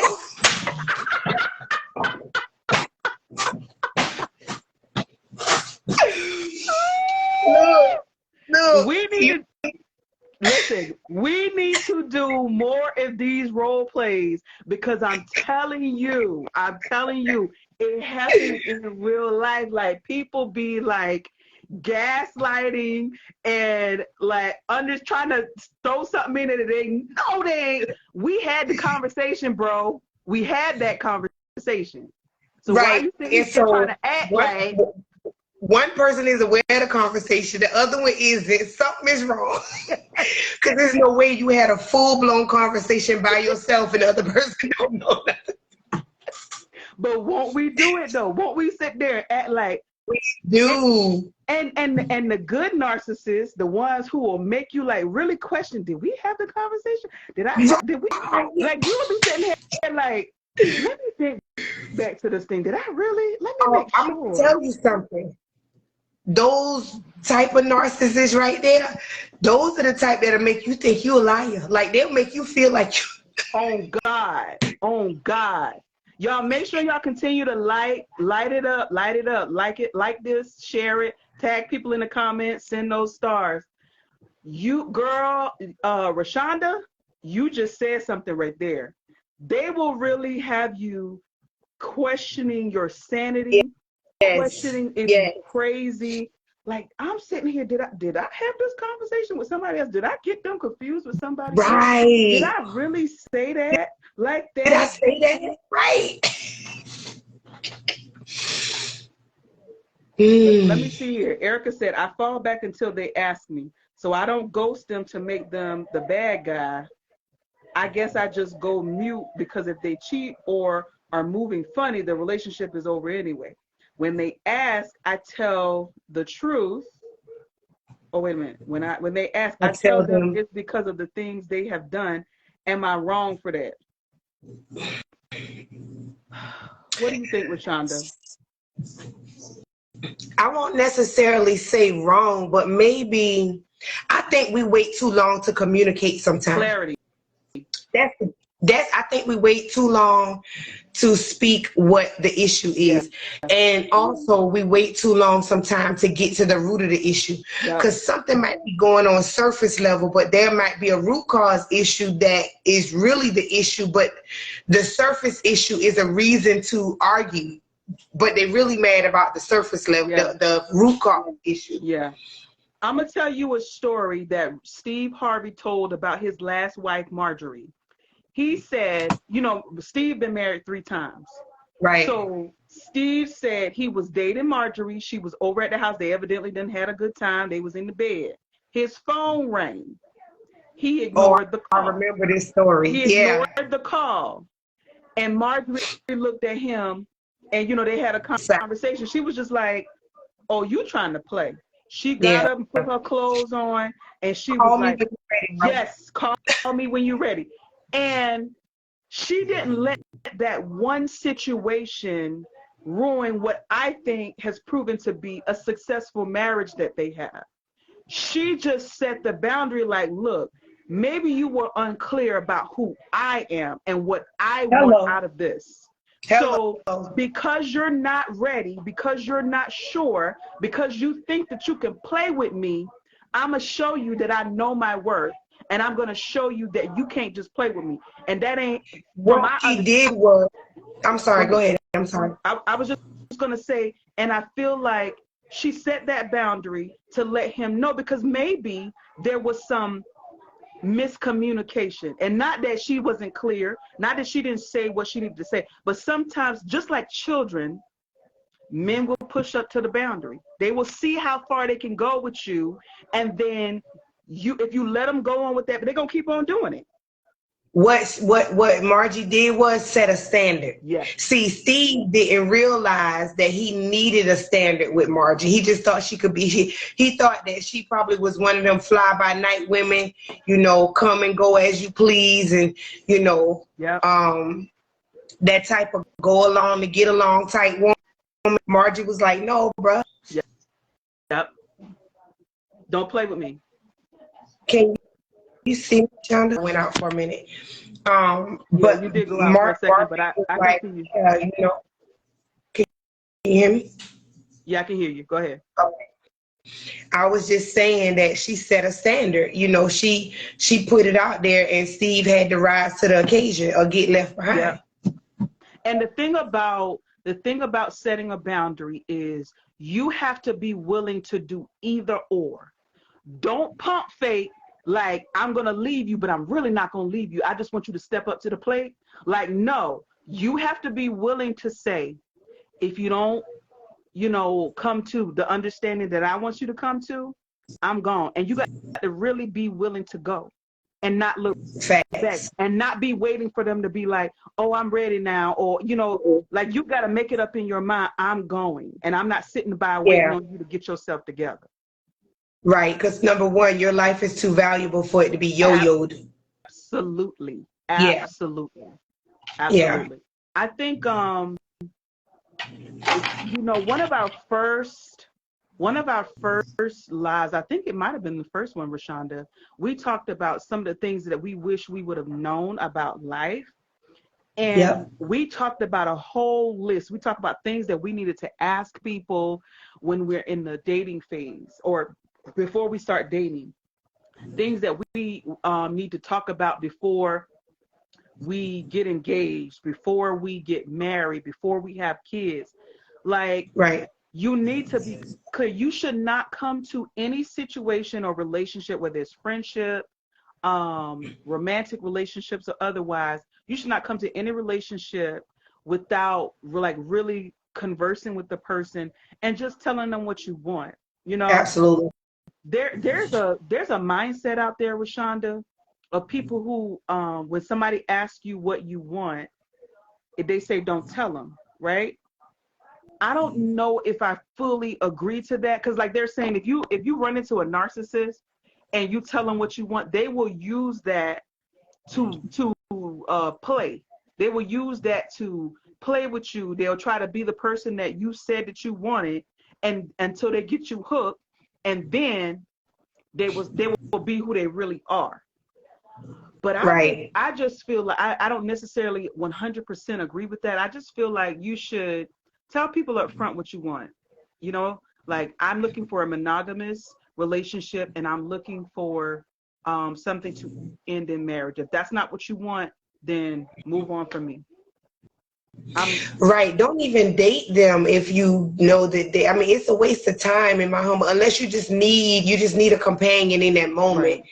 No. We need to do more of these role plays, because I'm telling you, it happens in real life. Like, people be like gaslighting and like trying to throw something in that they ain't. We had the conversation, bro. We had that conversation. So right. Why you think you're trying to act like one person is aware of the conversation, the other one isn't? Something is wrong. Because there's no way you had a full-blown conversation by yourself and the other person don't know nothing. But won't we do it though? Won't we sit there and act like we do? And the good narcissists, the ones who will make you like really question, did we have the conversation? Did we like, you will be sitting here like, let me think back to this thing. Did I really? Let me make sure. I'm gonna tell you something. Those type of narcissists right there, those are the type that'll make you think you're a liar. Like, they'll make you feel like you. Oh God. Y'all make sure y'all continue to light it up, like this, share it, tag people in the comments, send those stars. You girl, Rashonda, you just said something right there. They will really have you questioning your sanity. Yes. Questioning if you're crazy. Like, I'm sitting here, did I have this conversation with somebody else? Did I get them confused with somebody right. else? Did I really say that like that? Did I say that? Right. Let me see here. Erica said, I fall back until they ask me. So I don't ghost them to make them the bad guy. I guess I just go mute, because if they cheat or are moving funny, the relationship is over anyway. When they ask, I tell the truth. Oh, wait a minute. When they ask, I tell them it's because of the things they have done. Am I wrong for that? What do you think, Rashonda? I won't necessarily say wrong, but maybe I think we wait too long to communicate sometimes. Clarity. I think we wait too long to speak what the issue is. Yeah. And also we wait too long sometimes to get to the root of the issue, because something might be going on surface level, but there might be a root cause issue that is really the issue, but the surface issue is a reason to argue. but they really mad about the surface level, Yeah. the root cause issue. Yeah. I'm going to tell you a story that Steve Harvey told about his last wife, Marjorie. He said, you know, Steve been married 3 times. Right. So Steve said he was dating Marjorie. She was over at the house. They evidently didn't had a good time. They was in the bed. His phone rang. He ignored the call. I remember this story. He ignored the call. And Marjorie looked at him and, you know, they had a conversation. She was just like, oh, you trying to play. She got up and put her clothes on and she was like, yes, call me when you're ready. And she didn't let that one situation ruin what I think has proven to be a successful marriage that they have. She just set the boundary like, look, maybe you were unclear about who I am and what I want out of this. So because you're not ready, because you're not sure, because you think that you can play with me, I'm going to show you that I know my worth. And I'm going to show you that you can't just play with me. And that ain't what she did was, I'm sorry, go ahead. I'm sorry. I was just going to say, and I feel like she set that boundary to let him know, because maybe there was some miscommunication, and not that she wasn't clear, not that she didn't say what she needed to say, but sometimes, just like children, men will push up to the boundary. They will see how far they can go with you, and then if you let them go on with that, but they're gonna keep on doing it. What Margie did was set a standard. Yeah. See, Steve didn't realize that he needed a standard with Margie. He just thought she could be. He thought that she probably was one of them fly by night women, you know, come and go as you please, and you know, that type of go along to get along type woman. Margie was like, no, bruh. Yep. Don't play with me. Can you see me, Shonda? Went out for a minute. But you did go out for a second, but I like, can see you. You know, can you hear me? Yeah, I can hear you. Go ahead. Okay. I was just saying that she set a standard. You know, she put it out there, and Steve had to rise to the occasion or get left behind. Yeah. And the thing about setting a boundary is you have to be willing to do either or. Don't pump fake like, I'm going to leave you, but I'm really not going to leave you. I just want you to step up to the plate. Like, no, you have to be willing to say, if you don't, you know, come to the understanding that I want you to come to, I'm gone. And you got to really be willing to go and not look back and not be waiting for them to be like, oh, I'm ready now. Or, you know, like, you got to make it up in your mind, I'm going, and I'm not sitting by waiting on you to get yourself together. Right, because number one, your life is too valuable for it to be yo-yoed. Absolutely. Yeah. Absolutely. Yeah. I think, you know, one of our first lives, I think it might have been the first one, Rashonda, we talked about some of the things that we wish we would have known about life. And we talked about a whole list. We talked about things that we needed to ask people when we're in the dating phase or before we start dating. Things that we need to talk about before we get engaged, before we get married, before we have kids. Like, you need to be clear. You should not come to any situation or relationship, whether it's friendship, romantic relationships or otherwise. You should not come to any relationship without like really conversing with the person and just telling them what you want. You know, absolutely. There's a mindset out there, Rashonda, of people who, when somebody asks you what you want, if they say don't tell them, right? I don't know if I fully agree to that, because like they're saying, if you run into a narcissist and you tell them what you want, they will use that to play. They will use that to play with you. They'll try to be the person that you said that you wanted, and until they get you hooked, and then they will be who they really are. But I just feel like I don't necessarily 100% agree with that. I just feel like you should tell people up front what you want. You know, like, I'm looking for a monogamous relationship, and I'm looking for something to end in marriage. If that's not what you want, then move on from me. I'm Right. Don't even date them if you know that I mean, it's a waste of time in my home unless you just need a companion in that moment. right.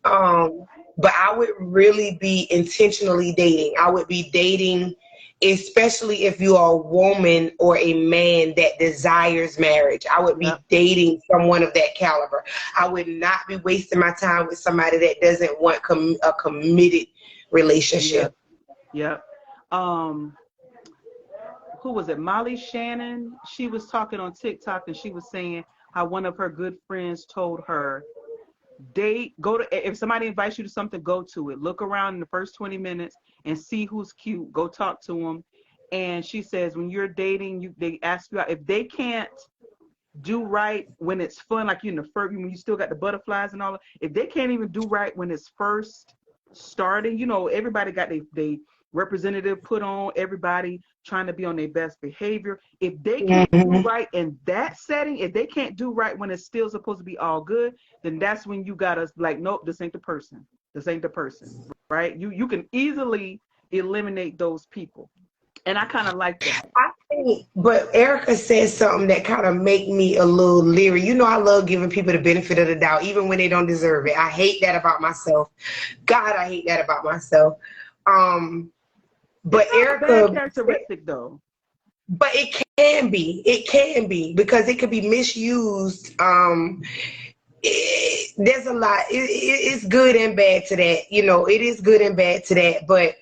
Um, but I would really be intentionally dating. I would be dating, especially if you are a woman or a man that desires marriage. I would Yep. be dating someone of that caliber. I would not be wasting my time with somebody that doesn't want a committed Yep. relationship. Yep. Um, who was it? Molly Shannon. She was talking on TikTok and she was saying how one of her good friends told her, date, go to, if somebody invites you to something, go to it. Look around in the first 20 minutes and see who's cute. Go talk to them. And she says, when you're dating, they ask you out. If they can't do right when it's fun, like you in the first, when you still got the butterflies and all that, if they can't even do right when it's first starting, everybody got they representative put on, everybody trying to be on their best behavior. If they can't do Hmm. right in that setting, if they can't do right when it's still supposed to be all good, then that's when you gotta like, nope, this ain't the person. This ain't the person, right? You can easily eliminate those people. And I kind of like that. I think, but Erica said something that kind of make me a little leery. You know, I love giving people the benefit of the doubt, even when they don't deserve it. I hate that about myself. God, I hate that about myself. Um, It's but not a bad Erica said, characteristic though. but it can be because it could be misused. There's a lot. It's good and bad to that. You know, it is good and bad to that. But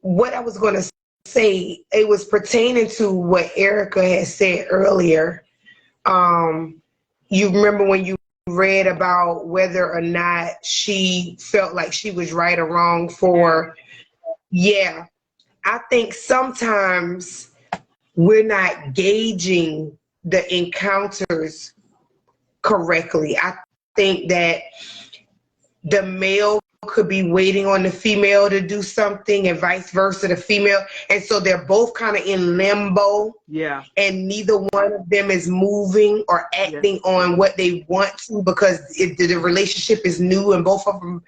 what I was going to say, it was pertaining to what Erica had said earlier. Um, you remember when you read about whether or not she felt like she was right or wrong Yeah. for, yeah, I think sometimes we're not gauging the encounters correctly. I think that the male could be waiting on the female to do something and vice versa, the female. And so they're both kind of in limbo Yeah. and neither one of them is moving or Yeah. acting on what they want to because the relationship is new and both of them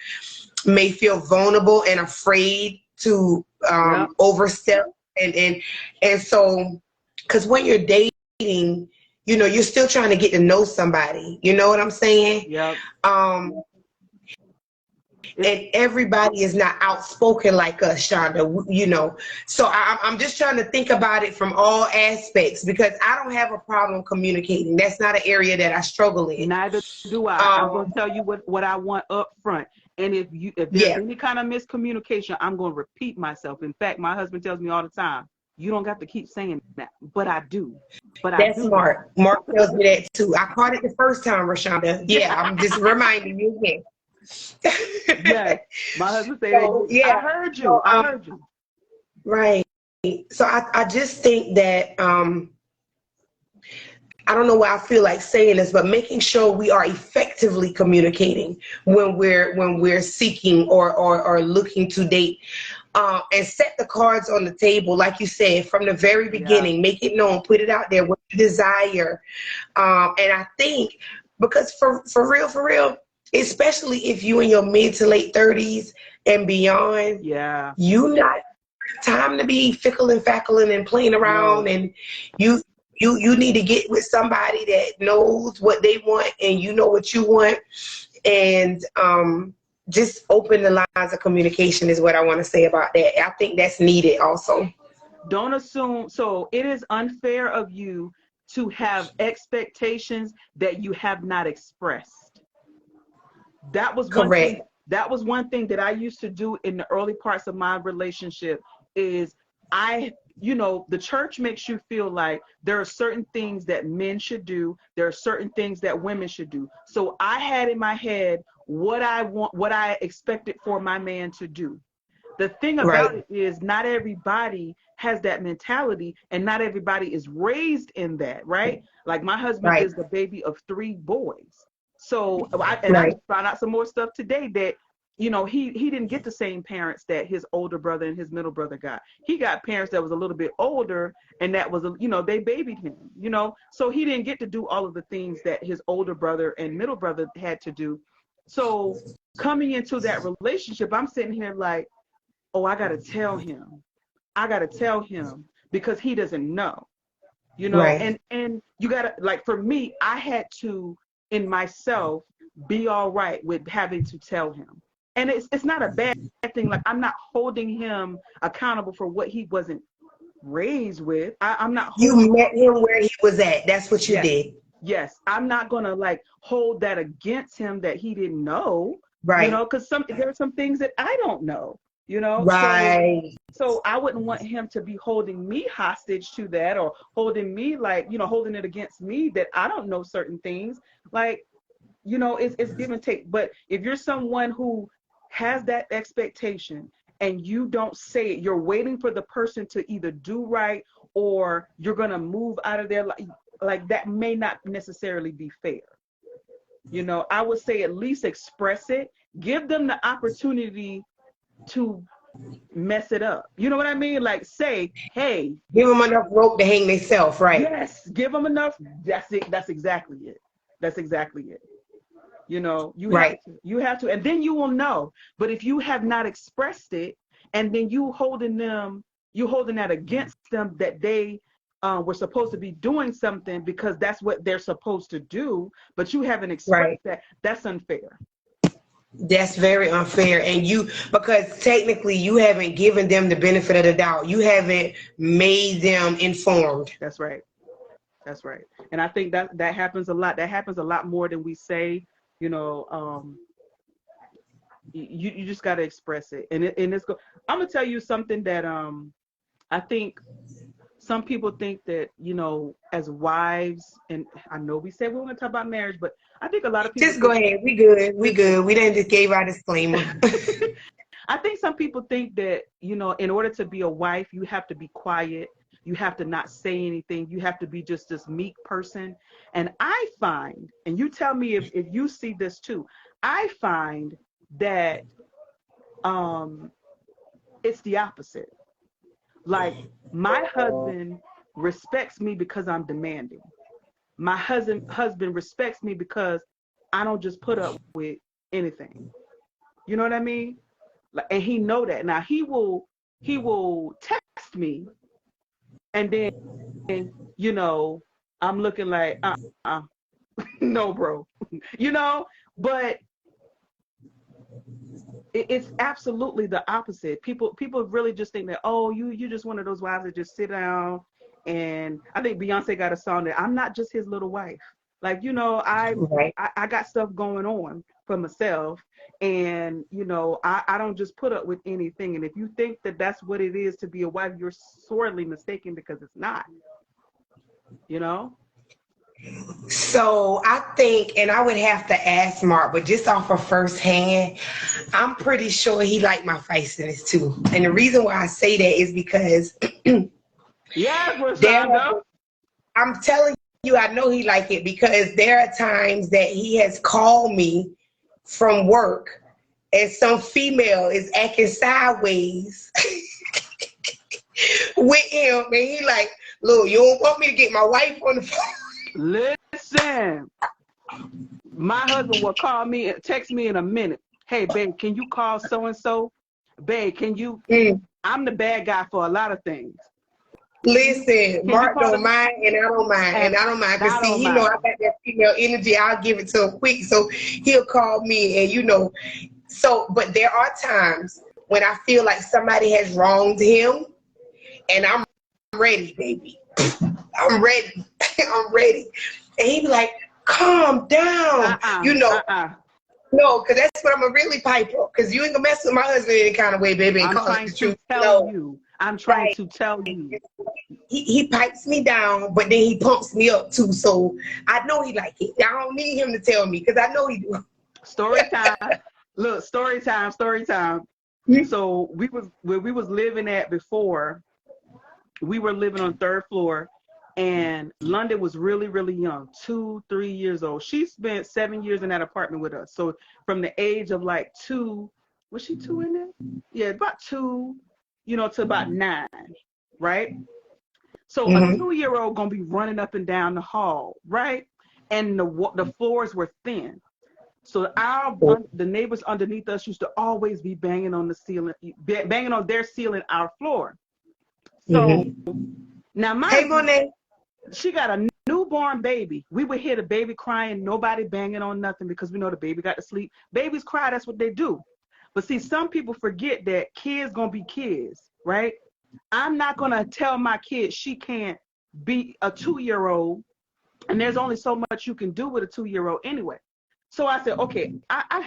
may feel vulnerable and afraid to Yeah. overstep. And so, because when you're dating, you're still trying to get to know somebody. You know what I'm saying? Yeah. Um, It's and everybody is not outspoken like us, Shonda. So I'm just trying to think about it from all aspects because I don't have a problem communicating. That's not an area that I struggle in. neither do I. I'm going to Um, tell you what I want up front. And if there's yeah, any kind of miscommunication, I'm going to repeat myself. In fact, my husband tells me all the time, you don't have to keep saying that, but I do. But I that's do though. Mark. Mark tells me that too. I caught it the first time, Rashonda. Yeah, I'm just reminding you again. Yes. My husband said, So I yeah, heard you. so I heard you. right. So I just think that I don't know why I feel like saying this, but making sure we are effectively communicating when we're seeking or looking to date, and set the cards on the table, like you said, from the very Yeah. beginning. Make it known, put it out there what you desire, and I think because for real, especially if you in your mid to late 30s and beyond, Yeah. you not time to be fickle and fackling and playing around, No. and you you need to get with somebody that knows what they want and you know what you want, and just open the lines of communication is what I want to say about that. I think that's needed also. Don't assume. So it is unfair of you to have expectations that you have not expressed. That was one thing. Correct. That was one thing that I used to do in the early parts of my relationship. Is the church makes you feel like there are certain things that men should do. There are certain things that women should do. So I had in my head what I want, what I expected for my man to do. The thing about Right. it is not everybody has that mentality and not everybody is raised in that, right? Like my husband Right. is the baby of three boys. So I Right. just found out some more stuff today that he didn't get the same parents that his older brother and his middle brother got. He got parents that was a little bit older and that was they babied him. So he didn't get to do all of the things that his older brother and middle brother had to do. So coming into that relationship, I'm sitting here like, oh, I got to tell him. I got to tell him because he doesn't know, Right. and you got to, like, for me, I had to, in myself, be all right with having to tell him. And it's not a bad thing. Like, I'm not holding him accountable for what he wasn't raised with. I'm not holding. You met him where he was at. That's what you Yes, did. yes. I'm not gonna like hold that against him that he didn't know, Right. because there are some things that I don't know, So Right. I wouldn't want him to be holding me hostage to that, or holding me, like, holding it against me that I don't know certain things. Like, it's give and take. But if you're someone who has that expectation and you don't say it, you're waiting for the person to either do right, or you're going to move out of their life, like, that may not necessarily be fair. I would say at least express it, give them the opportunity to mess it up. You know what I mean? Like, say, hey, Give them enough rope to hang themselves, right? yes, give them enough. That's it. That's exactly it. That's exactly it. Right. You have to, and then you will know. But if you have not expressed it, and then you holding that against them, that they were supposed to be doing something because that's what they're supposed to do, but you haven't expressed Right. that, that's unfair. That's very unfair. And because technically you haven't given them the benefit of the doubt. You haven't made them informed. That's right. That's right. And I think that happens a lot. That happens a lot more than we say. You know, you just got to express it. And it's I'm gonna tell you something that I think some people think that, as wives, and I know we said we were going to talk about marriage, but I think a lot of people Just go think, ahead. We good. We good. We didn't just gave our disclaimer. I think some people think that, in order to be a wife, you have to be quiet. You have to not say anything. You have to be just this meek person. And I find, and you tell me if you see this too, I find that it's the opposite. Like, my husband respects me because I'm demanding. My husband respects me because I don't just put up with anything. You know what I mean? Like, and he know that. Now he will text me, and then, I'm looking like, no, bro. you know, but it's absolutely the opposite. People really just think that, oh, you just one of those wives that just sit down. And I think Beyonce got a song that I'm not just his little wife. Like, Right. I got stuff going on for myself, and I don't just put up with anything. And if you think that that's what it is to be a wife, you're sorely mistaken, because it's not. You know. So I think, and I would have to ask Mark, but just off of first hand, I'm pretty sure he liked my feistiness too. And the reason why I say that is because Yes, there, Rashonda. I'm telling you, I know he liked it because there are times that he has called me from work and some female is acting sideways with him, and he like, look, you don't want me to get my wife on the phone. Listen, my husband will call me and text me in a minute. Hey, babe, can you call so and so? Babe, can you? Mm. I'm the bad guy for a lot of things. Listen, Can you Mark call don't them? mind, and I don't mind, And and I don't mind. Cause I see, don't he know I mind. got that female energy. I'll give it to him quick, so he'll call me, and So, but there are times when I feel like somebody has wronged him, and I'm ready, baby. I'm ready. I'm ready. And he be like, "Calm down," Uh-uh. No, because that's what I'm a really piper. Because you ain't gonna mess with my husband any kind of way, baby, and I'm call it trying the to truth. tell No, you. I'm trying right. to tell you. He pipes me down, but then he pumps me up too. So I know he like it. I don't need him to tell me because I know he do. Story time. Look, story time. Story time. So where we was living at before. We were living on third floor, and London was really, really young, 2, 3 years old. She spent 7 years in that apartment with us. So from the age of like 2, was she 2 in there? Yeah, about 2, to about 9, right? So a Mm-hmm. 2-year-old gonna be running up and down the hall, right? And the floors were thin. So the neighbors underneath us used to always be banging on the ceiling, banging on their ceiling, our floor. So now Hey, mind you, Monet. she got a newborn baby. We would hear the baby crying, nobody banging on nothing because we know the baby got to sleep. Babies cry, that's what they do. But see, some people forget that kids gonna be kids, right? I'm not gonna tell my kid she can't be a 2-year-old, and there's only so much you can do with a 2-year-old anyway. So I said, okay, I've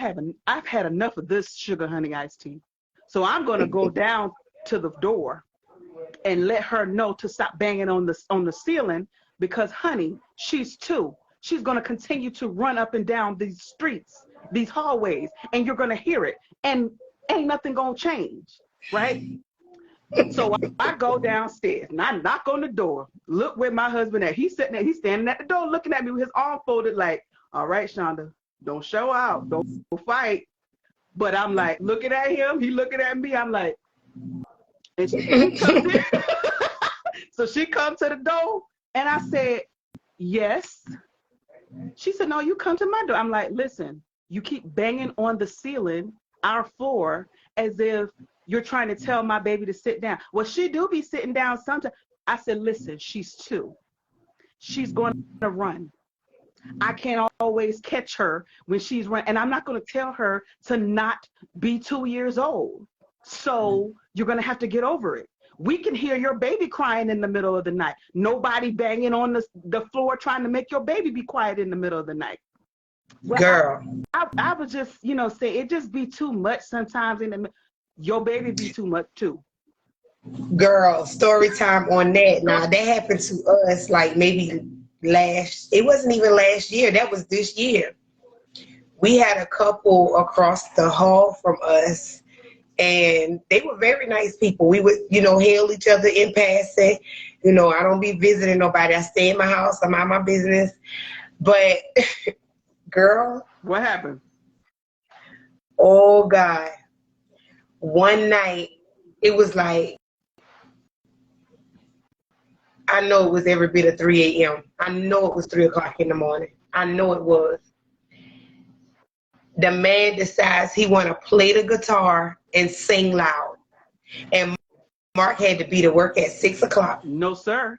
had enough of this sugar honey iced tea. So I'm gonna go down to the door and let her know to stop banging on the ceiling because, honey, she's 2. She's gonna continue to run up and down these streets, these hallways, and you're gonna hear it, and ain't nothing gonna change, right? So I go downstairs and I knock on the door. Look where my husband at. He's sitting there. He's standing at the door looking at me with his arm folded like, all right, Shonda, don't show out. Don't fight. But I'm like, looking at him. He looking at me. I'm like, and she comes in. So she comes to the door and I said, yes. She said, no, you come to my door. I'm like, listen, you keep banging on the ceiling, our floor, as if you're trying to tell my baby to sit down. Well, she do be sitting down sometimes. I said, listen, she's 2. She's going to run. I can't always catch her when she's running. And I'm not going to tell her to not be 2 years old. So you're going to have to get over it. We can hear your baby crying in the middle of the night. Nobody banging on the floor trying to make your baby be quiet in the middle of the night. Well, Girl. I would just, say it just be too much sometimes your baby be too much too. Girl, story time on that. Now, that happened to us like maybe it wasn't even last year. That was this year. We had a couple across the hall from us, and they were very nice people. We would, hail each other in passing. I don't be visiting nobody. I stay in my house. I mind my business. But, girl. What happened? Oh, God. One night, it was like, I know it was every bit of 3 a.m. I know it was 3 o'clock in the morning. I know it was. The man decides he want to play the guitar and sing loud. And Mark had to be to work at 6 o'clock. No, sir.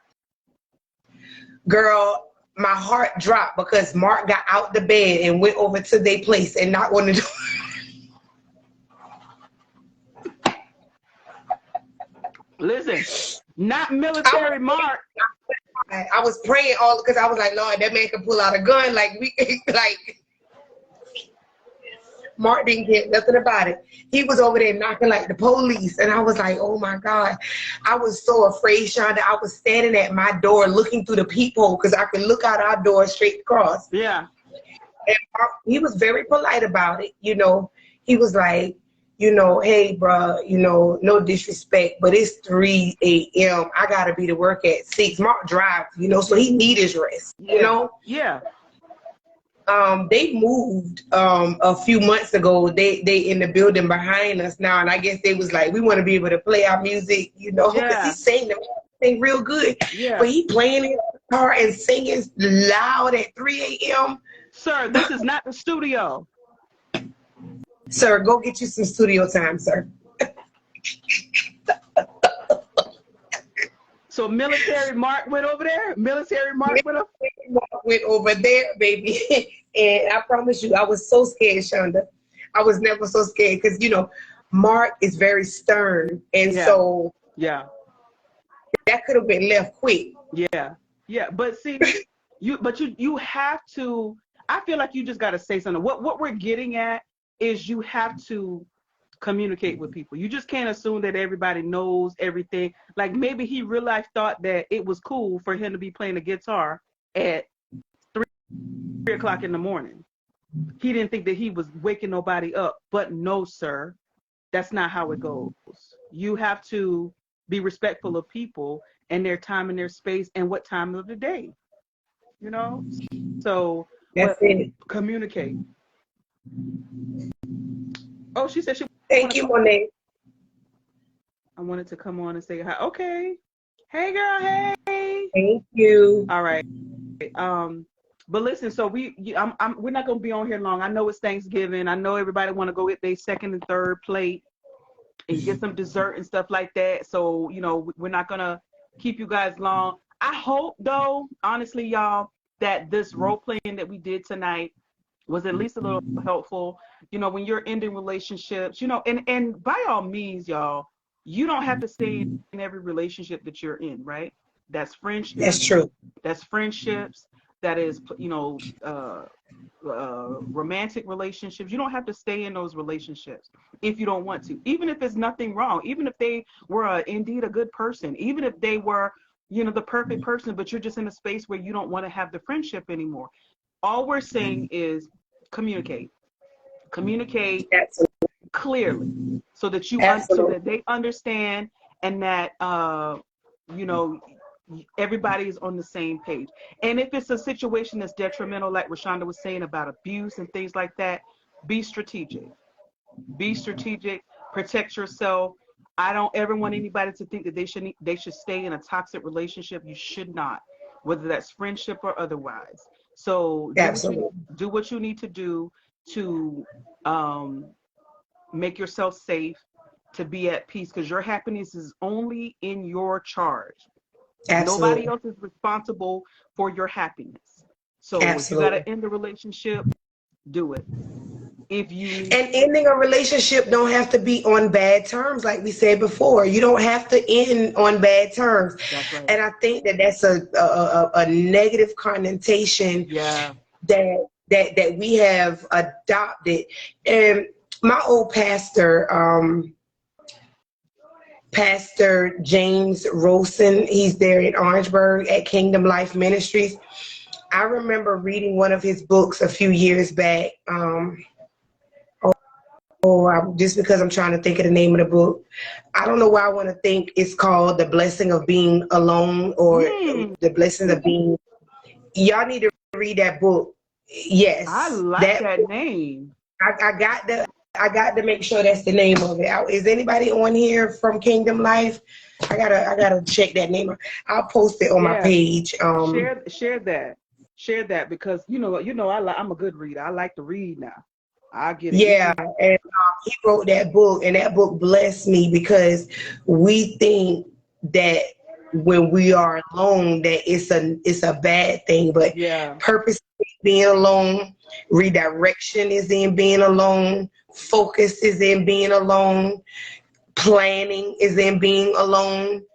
Girl, my heart dropped because Mark got out the bed and went over to their place and knocked on the door. Listen, not military Mark. I was praying all because I was like, Lord, that man can pull out a gun. Mark didn't get nothing about it. He was over there knocking like the police. And I was like, oh my God. I was so afraid, Shonda. I was standing at my door looking through the peephole because I could look out our door straight across. Yeah. And Mark, he was very polite about it. He was like, hey, bro, no disrespect, but it's 3 a.m. I got to be to work at 6. Mark drives, so he need his rest, Yeah. They moved a few months ago. They in the building behind us now, and I guess they was like, we want to be able to play our music, because he's singing real good. Yeah. But he playing in the car and singing loud at 3 a.m. Sir, this is not the studio. Sir, go get you some studio time, sir. So military Mark went over there? Military Mark went over there, baby. And I promise you, I was so scared, Shonda. I was never so scared because, Mark is very stern. And so that could have been left quick. Yeah. Yeah. But see, you have to, I feel like you just got to say something. What we're getting at is you have to communicate with people. You just can't assume that everybody knows everything. Like maybe he realized thought that it was cool for him to be playing the guitar at 3 o'clock in the morning. He didn't think that he was waking nobody up. But no, sir, that's not how it goes. You have to be respectful of people and their time and their space and what time of the day. So that's it. Communicate. Oh, she said she. Thank you, Monet. I wanted to come on and say hi. Okay. Hey, girl. Hey. Thank you. All right. But listen, so we're not gonna be on here long. I know it's Thanksgiving. I know everybody want to go get their second and third plate and get some dessert and stuff like that. So we're not gonna keep you guys long. I hope though, honestly, y'all, that this role playing that we did tonight was at least a little helpful. When you're ending relationships, and by all means, y'all, you don't have to stay in every relationship that you're in, right? That's That's friendships. true. That's friendships. That is, romantic relationships. You don't have to stay in those relationships if you don't want to. Even if there's nothing wrong. Even if they were indeed a good person. Even if they were, the perfect person, but you're just in a space where you don't want to have the friendship anymore. All we're saying is communicate Absolutely. clearly, so that so Absolutely. that they understand, and that everybody is on the same page. And if it's a situation that's detrimental, like Rashonda was saying about abuse and things like that, be strategic. Be strategic. Protect yourself. I don't ever want anybody to think that they should stay in a toxic relationship. You should not, whether that's friendship or otherwise. So Absolutely. do what you need to do to make yourself safe, to be at peace, because your happiness is only in your charge. Nobody Absolutely. else is responsible for your happiness. So if you got Absolutely. to end the relationship, do it. If you need And ending a relationship don't have to be on bad terms, like we said before. You don't have to end on bad terms. That's right. And I think that that's a negative connotation Yeah. that we have adopted. And my old pastor, Pastor James Rosen, he's there in Orangeburg at Kingdom Life Ministries. I remember reading one of his books a few years back. Just because I'm trying to think of the name of the book. I don't know why I want to think it's called The Blessing of Being Alone, or The Blessing of Being. Y'all need to read that book. I Yes, like that that name. I got to make sure that's the name of it. Is anybody on here from Kingdom Life? I gotta check that name. I'll post it on my Yeah. page. Share that. Share that, because I'm a good reader. I like to read now. I get it. Yeah, and he wrote that book, and that book blessed me because we think that when we are alone, that it's a bad thing, but Yeah. purpose is being alone, redirection is in being alone, focus is in being alone, planning is in being alone.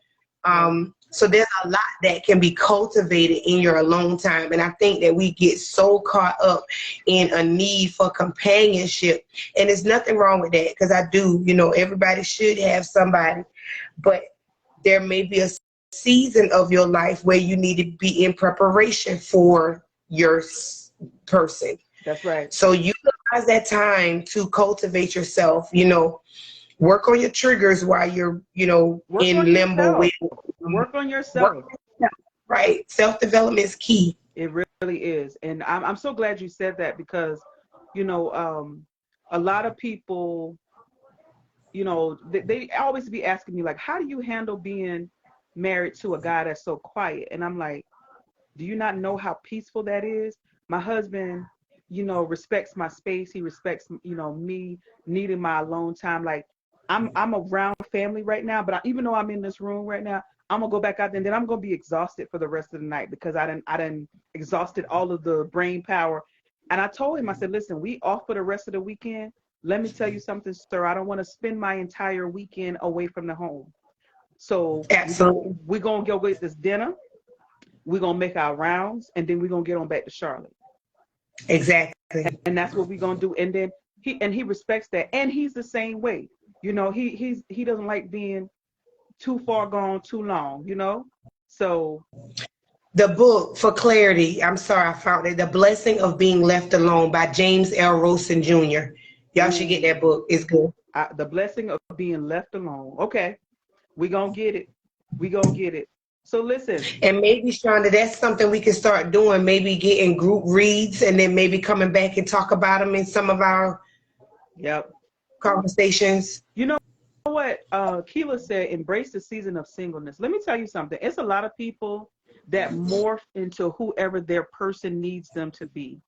Yeah. So there's a lot that can be cultivated in your alone time. And I think that we get so caught up in a need for companionship. And there's nothing wrong with that, because I do, everybody should have somebody. But there may be a season of your life where you need to be in preparation for your person. That's right. So utilize that time to cultivate yourself, work on your triggers while you're, Work on in limbo yourself. with Work on work yourself. on yourself, right? Self-development is key. It really is. And I'm so glad you said that, because, a lot of people, they always be asking me, like, how do you handle being married to a guy that's so quiet? And I'm like, do you not know how peaceful that is? My husband, respects my space. He respects, me needing my alone time. Like, I'm around family right now, but even though I'm in this room right now, I'm gonna go back out there, and then I'm gonna be exhausted for the rest of the night, because I done exhausted all of the brain power. And I told him, I said, listen, we off for the rest of the weekend. Let me tell you something, sir. I don't want to spend my entire weekend away from the home. So Absolutely. we're gonna go get this dinner. We're gonna make our rounds, and then we're gonna get on back to Charlotte. Exactly. And that's what we're gonna do. And then he respects that, and he's the same way. He doesn't like being too far gone too long. So The book, for clarity, I'm sorry, I found it. The Blessing of Being Left Alone by James L. Rosen Jr. Y'all should get ooh, that book. It's good. the blessing of being left alone. Okay, we gonna get it. We gonna get it. So listen. And maybe, Shonda, that's something we can start doing. Maybe getting group reads and then maybe coming back and talk about them in some of our Yep. conversations. You know what? Keela said, embrace the season of singleness. Let me tell you something. It's a lot of people that morph into whoever their person needs them to be.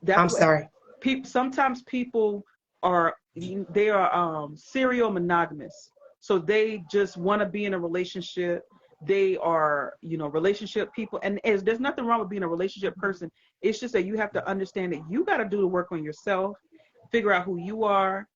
I'm sorry. Sometimes people are serial monogamous. So they just want to be in a relationship. They are, relationship people. And there's nothing wrong with being a relationship person. It's just that you have to understand that you got to do the work on yourself, figure out who you are,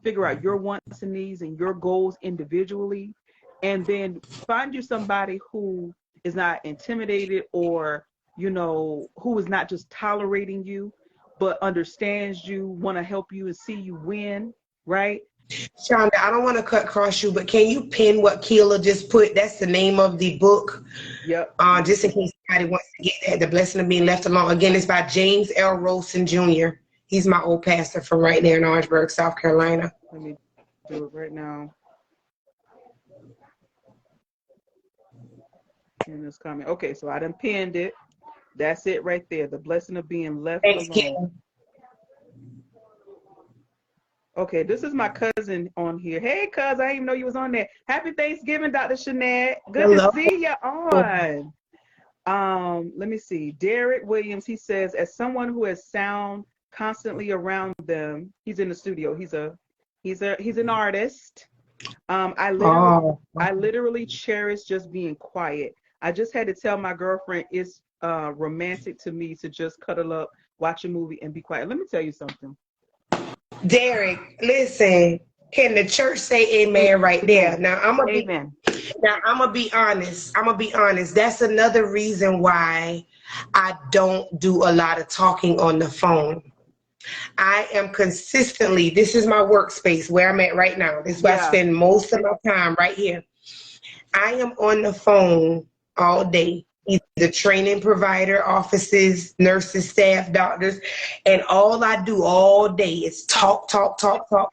figure out your wants and needs and your goals individually, and then find you somebody who is not intimidated or, who is not just tolerating you, but understands you, want to help you and see you win, right? Shonda, I don't want to cut across you, but can you pin what Keela just put? That's the name of the book. Yep. Just in case somebody wants to get that, The Blessing of Being Left Alone. Again, it's by James L. Rosen Jr. He's my old pastor from right there in Orangeburg, South Carolina. Let me do it right now. In this comment. Okay, so I done pinned it. That's it right there. The Blessing of Being Left Alone. Keila. Okay, this is my cousin on here. Hey, cuz, I didn't even know you was on there. Happy Thanksgiving, Dr. Shanette. Good Hello. to see you on. Let me see. Derek Williams, he says, as someone who has sound constantly around them, he's in the studio. He's an artist. I literally cherish just being quiet. I just had to tell my girlfriend it's romantic to me to just cuddle up, watch a movie, and be quiet. Let me tell you something. Derek, listen, can the church say amen right there? Now I'm gonna be honest. That's another reason why I don't do a lot of talking on the phone. I am consistently, this is my workspace where I'm at right now. This is where I spend most of my time right here. I am on the phone all day. Either training provider, offices, nurses, staff, doctors, and all I do all day is talk. Uh-huh.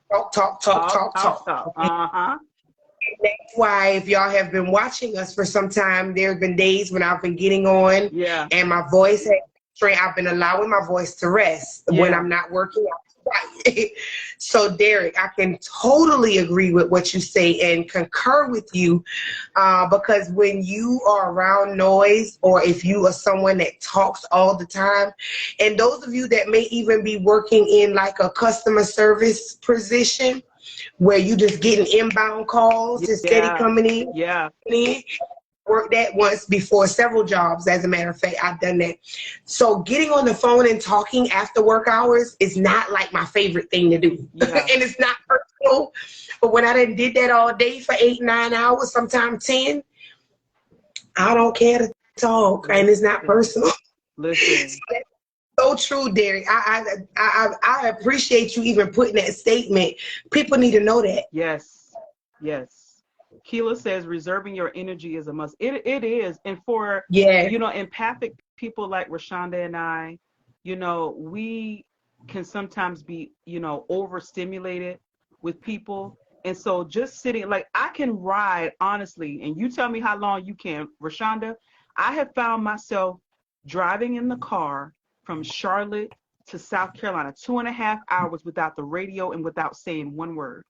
That's why if y'all have been watching us for some time, there have been days when I've been getting on and my voice has been I've been allowing my voice to rest when I'm not working out. So Derek, I can totally agree with what you say and concur with you because when you are around noise, or if you are someone that talks all the time, and those of you that may even be working in like a customer service position where you just getting inbound calls, just steady coming in. Worked that once before, several jobs, as a matter of fact. I've done that. So getting on the phone and talking after work hours is not like my favorite thing to do. And it's not personal, but when I did that all day for 8-9 hours, sometimes 10, I don't care to talk. And it's not personal. Listen. So true, Derek. I appreciate you even putting that statement. People need to know that. Yes. Keila says reserving your energy is a must. It is. And for, empathic people like Rashonda and I, we can sometimes be, overstimulated with people. And so just sitting, like I can ride, honestly, and you tell me how long you can, Rashonda, I have found myself driving in the car from Charlotte to South Carolina, 2.5 hours without the radio and without saying one word.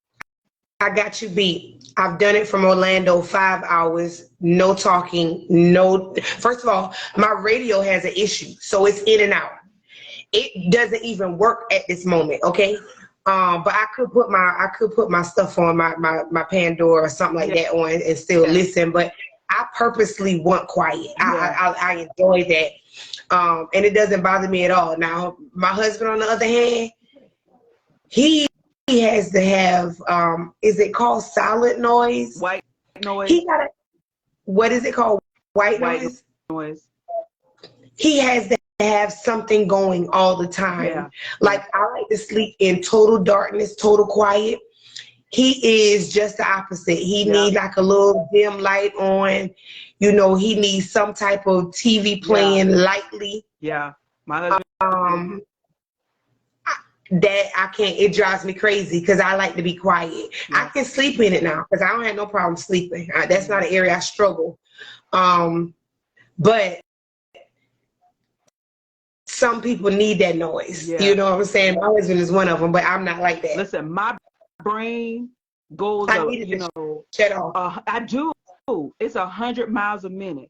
I got you beat. I've done it from Orlando, 5 hours, no talking, First of all, my radio has an issue, so it's in and out. It doesn't even work at this moment, okay? But I could put my stuff on my Pandora or something like that on and still listen. But I purposely want quiet. I enjoy that, and it doesn't bother me at all. Now, my husband, on the other hand, he has to have, is it called solid noise? White noise. What is it called? White noise? He has to have something going all the time. Yeah. Like I like to sleep in total darkness, total quiet. He is just the opposite. He needs like a little dim light on. He needs some type of TV playing lightly. Yeah. My husband. That I can't, it drives me crazy because I like to be quiet. I can sleep in it now because I don't have no problem sleeping. That's not an area I struggle. But some people need that noise. You know what I'm saying? My husband is one of them, but I'm not like that. Listen, my brain goes, shut off. I do. it's 100 miles a minute.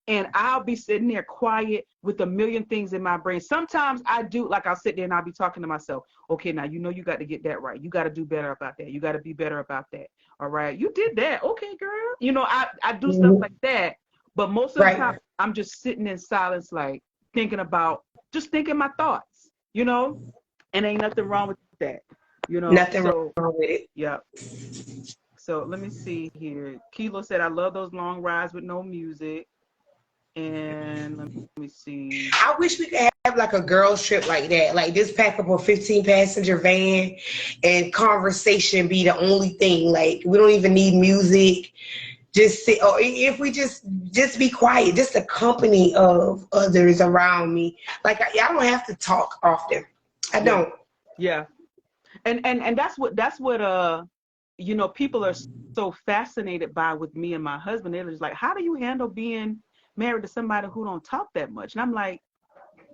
And I'll be sitting there quiet with a million things in my brain. Sometimes I do, like I'll sit there and I'll be talking to myself. Okay, now you know you got to get that right. You got to do better about that. You got to be better about that. All right, you did that. Okay, girl. You know, I do stuff like that. But most of the time, I'm just sitting in silence, like just thinking my thoughts, you know, and ain't nothing wrong with that, you know. Nothing wrong with it. Yeah. So let me see here. Kilo said, I love those long rides with no music. And let me see. I wish we could have like a girls trip like that. Like just pack up a 15-passenger van and conversation be the only thing. Like we don't even need music. Just sit, or if we just be quiet, just the company of others around me. Like I don't have to talk often. I don't. Yeah. And that's what you know, people are so fascinated by with me and my husband. They're just like, how do you handle being married to somebody who don't talk that much? And I'm like,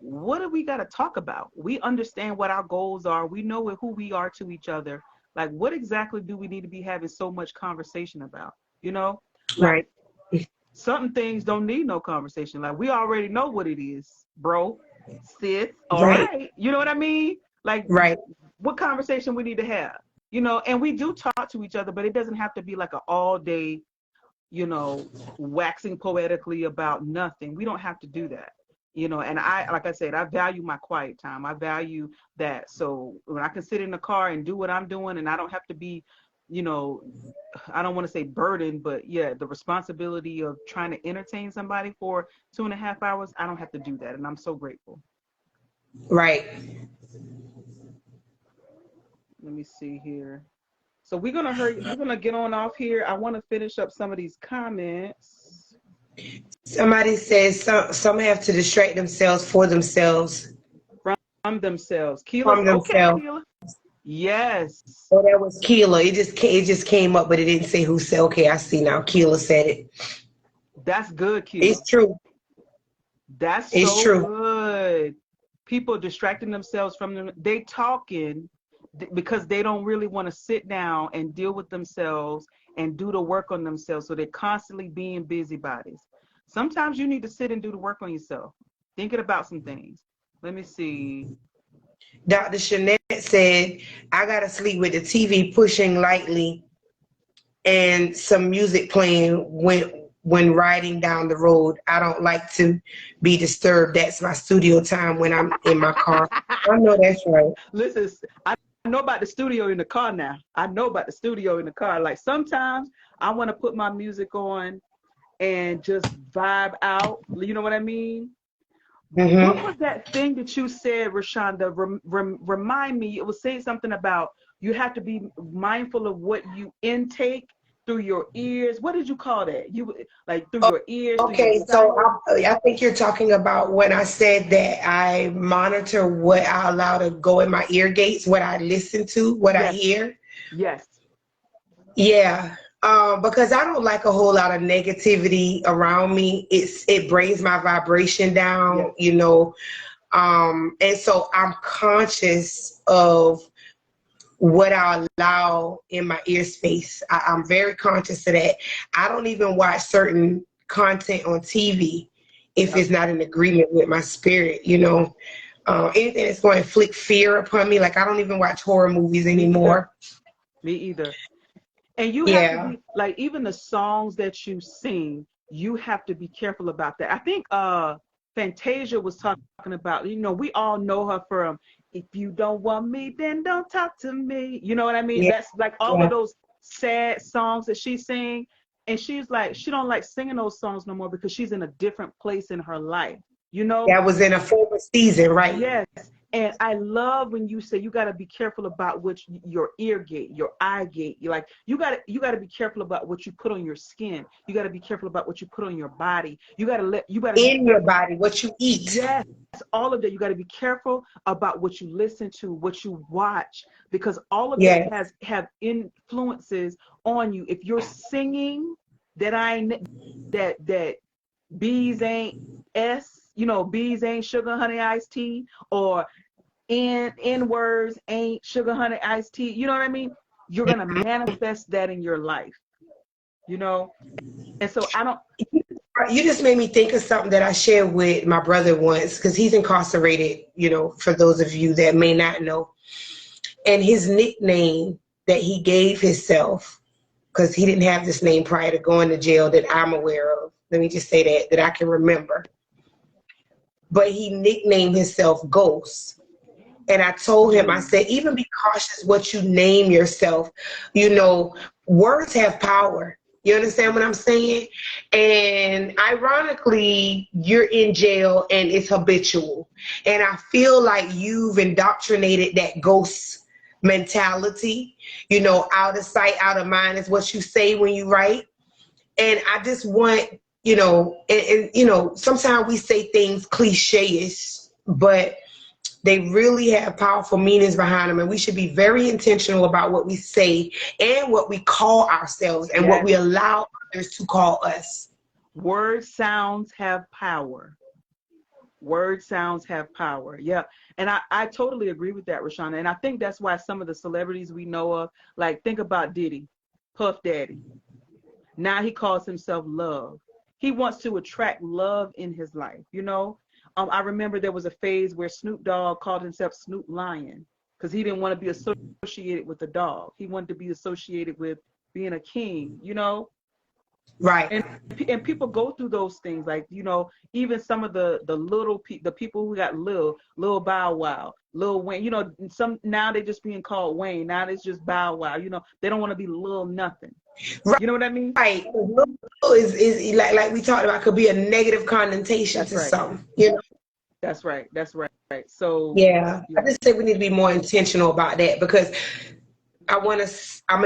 what do we got to talk about? We understand what our goals are. We know who we are to each other. Like, what exactly do we need to be having so much conversation about? You know, like, right. Certain things don't need no conversation. Like, we already know what it is, bro, sis. All right. You know what I mean? Like, what conversation we need to have? You know, and we do talk to each other, but it doesn't have to be like an all day, you know, waxing poetically about nothing. We don't have to do that, you know. And like I said, I value my quiet time. I value that. So when I can sit in the car and do what I'm doing, and I don't have to be, you know, I don't want to say burdened, but yeah, the responsibility of trying to entertain somebody for 2.5 hours, I don't have to do that. And I'm so grateful. Right. Let me see here. So we're gonna get on off here. I want to finish up some of these comments. Somebody says some have to distract themselves for themselves. From themselves. From themselves. Okay, Keela. Yes. Oh, that was Keela. It just came up, but it didn't say who said. Okay, I see now. Keela said it. That's good, Keela. It's true. That's so true. Good. People distracting themselves from them. They talking because they don't really want to sit down and deal with themselves and do the work on themselves. So they're constantly being busybodies. Sometimes you need to sit and do the work on yourself. Thinking about some things. Let me see. Dr. Shanette said, I got to sleep with the TV pushing lightly and some music playing when riding down the road. I don't like to be disturbed. That's my studio time when I'm in my car. I know that's right. Listen, I know about the studio in the car now. I know about the studio in the car. Like sometimes I want to put my music on and just vibe out. You know what I mean? Mm-hmm. What was that thing that you said, Rashonda? Remind me. It was saying something about you have to be mindful of what you intake through your ears. What did you call that? You like through your ears? Okay, so I think you're talking about when I said that I monitor what I allow to go in my ear gates, what I listen to, what I hear. Yes. Yeah. Because I don't like a whole lot of negativity around me. It brings my vibration down, you know. And so I'm conscious of what I allow in my ear space. I'm very conscious of that. I don't even watch certain content on TV if it's not in agreement with my spirit, you know. Anything that's going to inflict fear upon me, like I don't even watch horror movies anymore. Me either. And you have to be, like, even the songs that you sing, you have to be careful about that. I think Fantasia was talking about, you know, we all know her from If You Don't Want Me, Then Don't Talk to Me. You know what I mean? That's like all of those sad songs that she sing. And she's like, she don't like singing those songs no more because she's in a different place in her life. You know? That was in a former season, right? Yes. And I love when you say you got to be careful about your ear gate, your eye gate. You got to be careful about what you put on your skin. You got to be careful about what you put on your body. You got to in your body, what you eat. Yes, all of that. You got to be careful about what you listen to, what you watch, because all of that have influences on you. If you're singing that bees ain't bees ain't sugar honey iced tea, or N words ain't sugar honey iced tea. You know what I mean? You're gonna manifest that in your life. you know? And so I don't, You just made me think of something that I shared with my brother once, because he's incarcerated, for those of you that may not know. And his nickname that he gave himself, because he didn't have this name prior to going to jail that I'm aware of. Let me just say that I can remember. But he nicknamed himself Ghost. And I told him, I said, even be cautious what you name yourself. Words have power. You understand what I'm saying? And ironically, you're in jail and it's habitual. And I feel like you've indoctrinated that ghost mentality, out of sight, out of mind is what you say when you write. And I just want, sometimes we say things cliche-ish, but they really have powerful meanings behind them, and we should be very intentional about what we say and what we call ourselves and what we allow others to call us. Word sounds have power. Word sounds have power. Yeah. And I totally agree with that, Rashana. And I think that's why some of the celebrities we know of, like think about Diddy, Puff Daddy. Now he calls himself Love. He wants to attract love in his life, I remember there was a phase where Snoop Dogg called himself Snoop Lion because he didn't want to be associated with the dog. He wanted to be associated with being a king, Right. And people go through those things, like, even some of the people who got Lil Bow Wow, Lil Wayne, some now they're just being called Wayne. Now it's just Bow Wow, they don't want to be Lil nothing. Right. You know what I mean? Right. Is like we talked about, could be a negative connotation to something. That's right. So yeah, I just think we need to be more intentional about that, because I'm gonna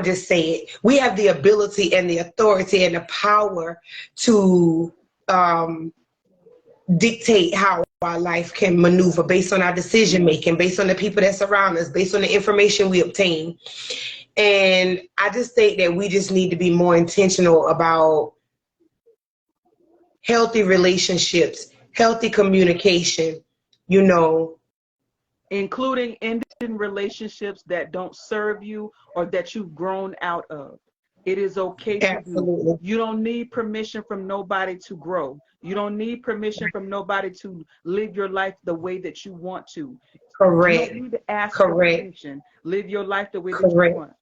just say it. We have the ability and the authority and the power to dictate how our life can maneuver based on our decision making, based on the people that surround us, based on the information we obtain. And I just think that we just need to be more intentional about healthy relationships, healthy communication, including ending relationships that don't serve you or that you've grown out of. It is okay to do. You don't need permission from nobody to grow. You don't need permission from nobody to live your life the way that you want to. Correct. You don't need to ask for permission. Live your life the way that you want.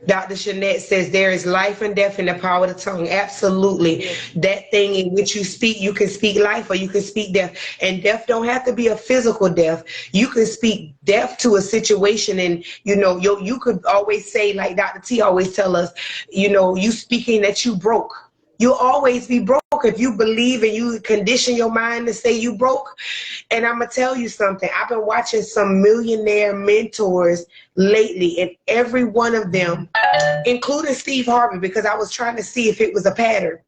Dr. Shanette says there is life and death in the power of the tongue. Absolutely. Yes. That thing in which you speak, you can speak life or you can speak death. And death don't have to be a physical death. You can speak death to a situation, and you could always say, like Dr. T always tell us, you speaking that you broke. You'll always be broke if you believe and you condition your mind to say you broke. And I'm going to tell you something. I've been watching some millionaire mentors lately, and every one of them, including Steve Harvey, because I was trying to see if it was a pattern,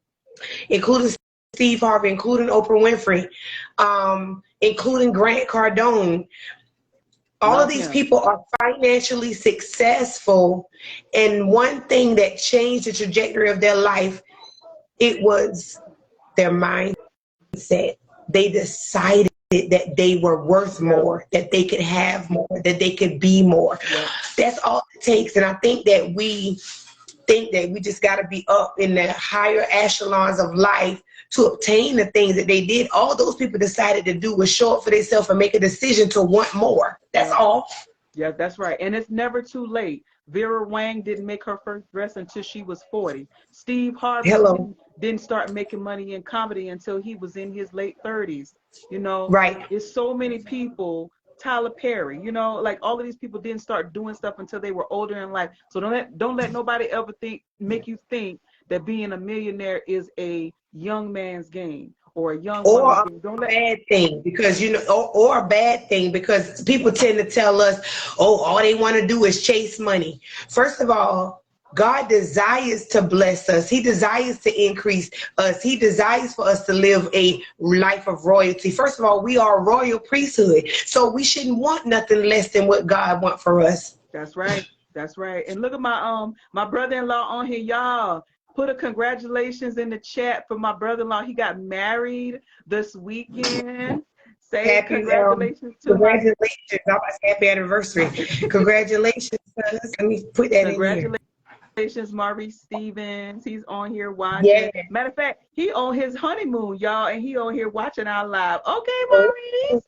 including Steve Harvey, including Oprah Winfrey, including Grant Cardone. All of these people are financially successful, and one thing that changed the trajectory of their life, it was their mindset. They decided that they were worth more, that they could have more, that they could be more. Yeah. That's all it takes. And I think that we just got to be up in the higher echelons of life to obtain the things that they did. All those people decided to do was show up for themselves and make a decision to want more. That's all. Yeah, that's right. And it's never too late. Vera Wang didn't make her first dress until she was 40. Steve Harvey didn't start making money in comedy until he was in his late 30s. Right. It's so many people. Tyler Perry, like all of these people didn't start doing stuff until they were older in life. So don't let nobody ever make you think that being a millionaire is a young man's game or a young woman's game. Don't let bad thing, because or a bad thing, because people tend to tell us, oh, all they want to do is chase money. First of all, God desires to bless us. He desires to increase us. He desires for us to live a life of royalty. First of all, we are a royal priesthood, so we shouldn't want nothing less than what God wants for us. That's right. That's right. And look at my brother-in-law on here, y'all. Put a congratulations in the chat for my brother-in-law. He got married this weekend. Say congratulations to congratulations. Happy anniversary. Congratulations, son. Let me put that in here. Congratulations, Maurice Stevens. He's on here watching. Yeah. Matter of fact, he on his honeymoon, y'all, and he on here watching our live. Okay, Oh, Maurice.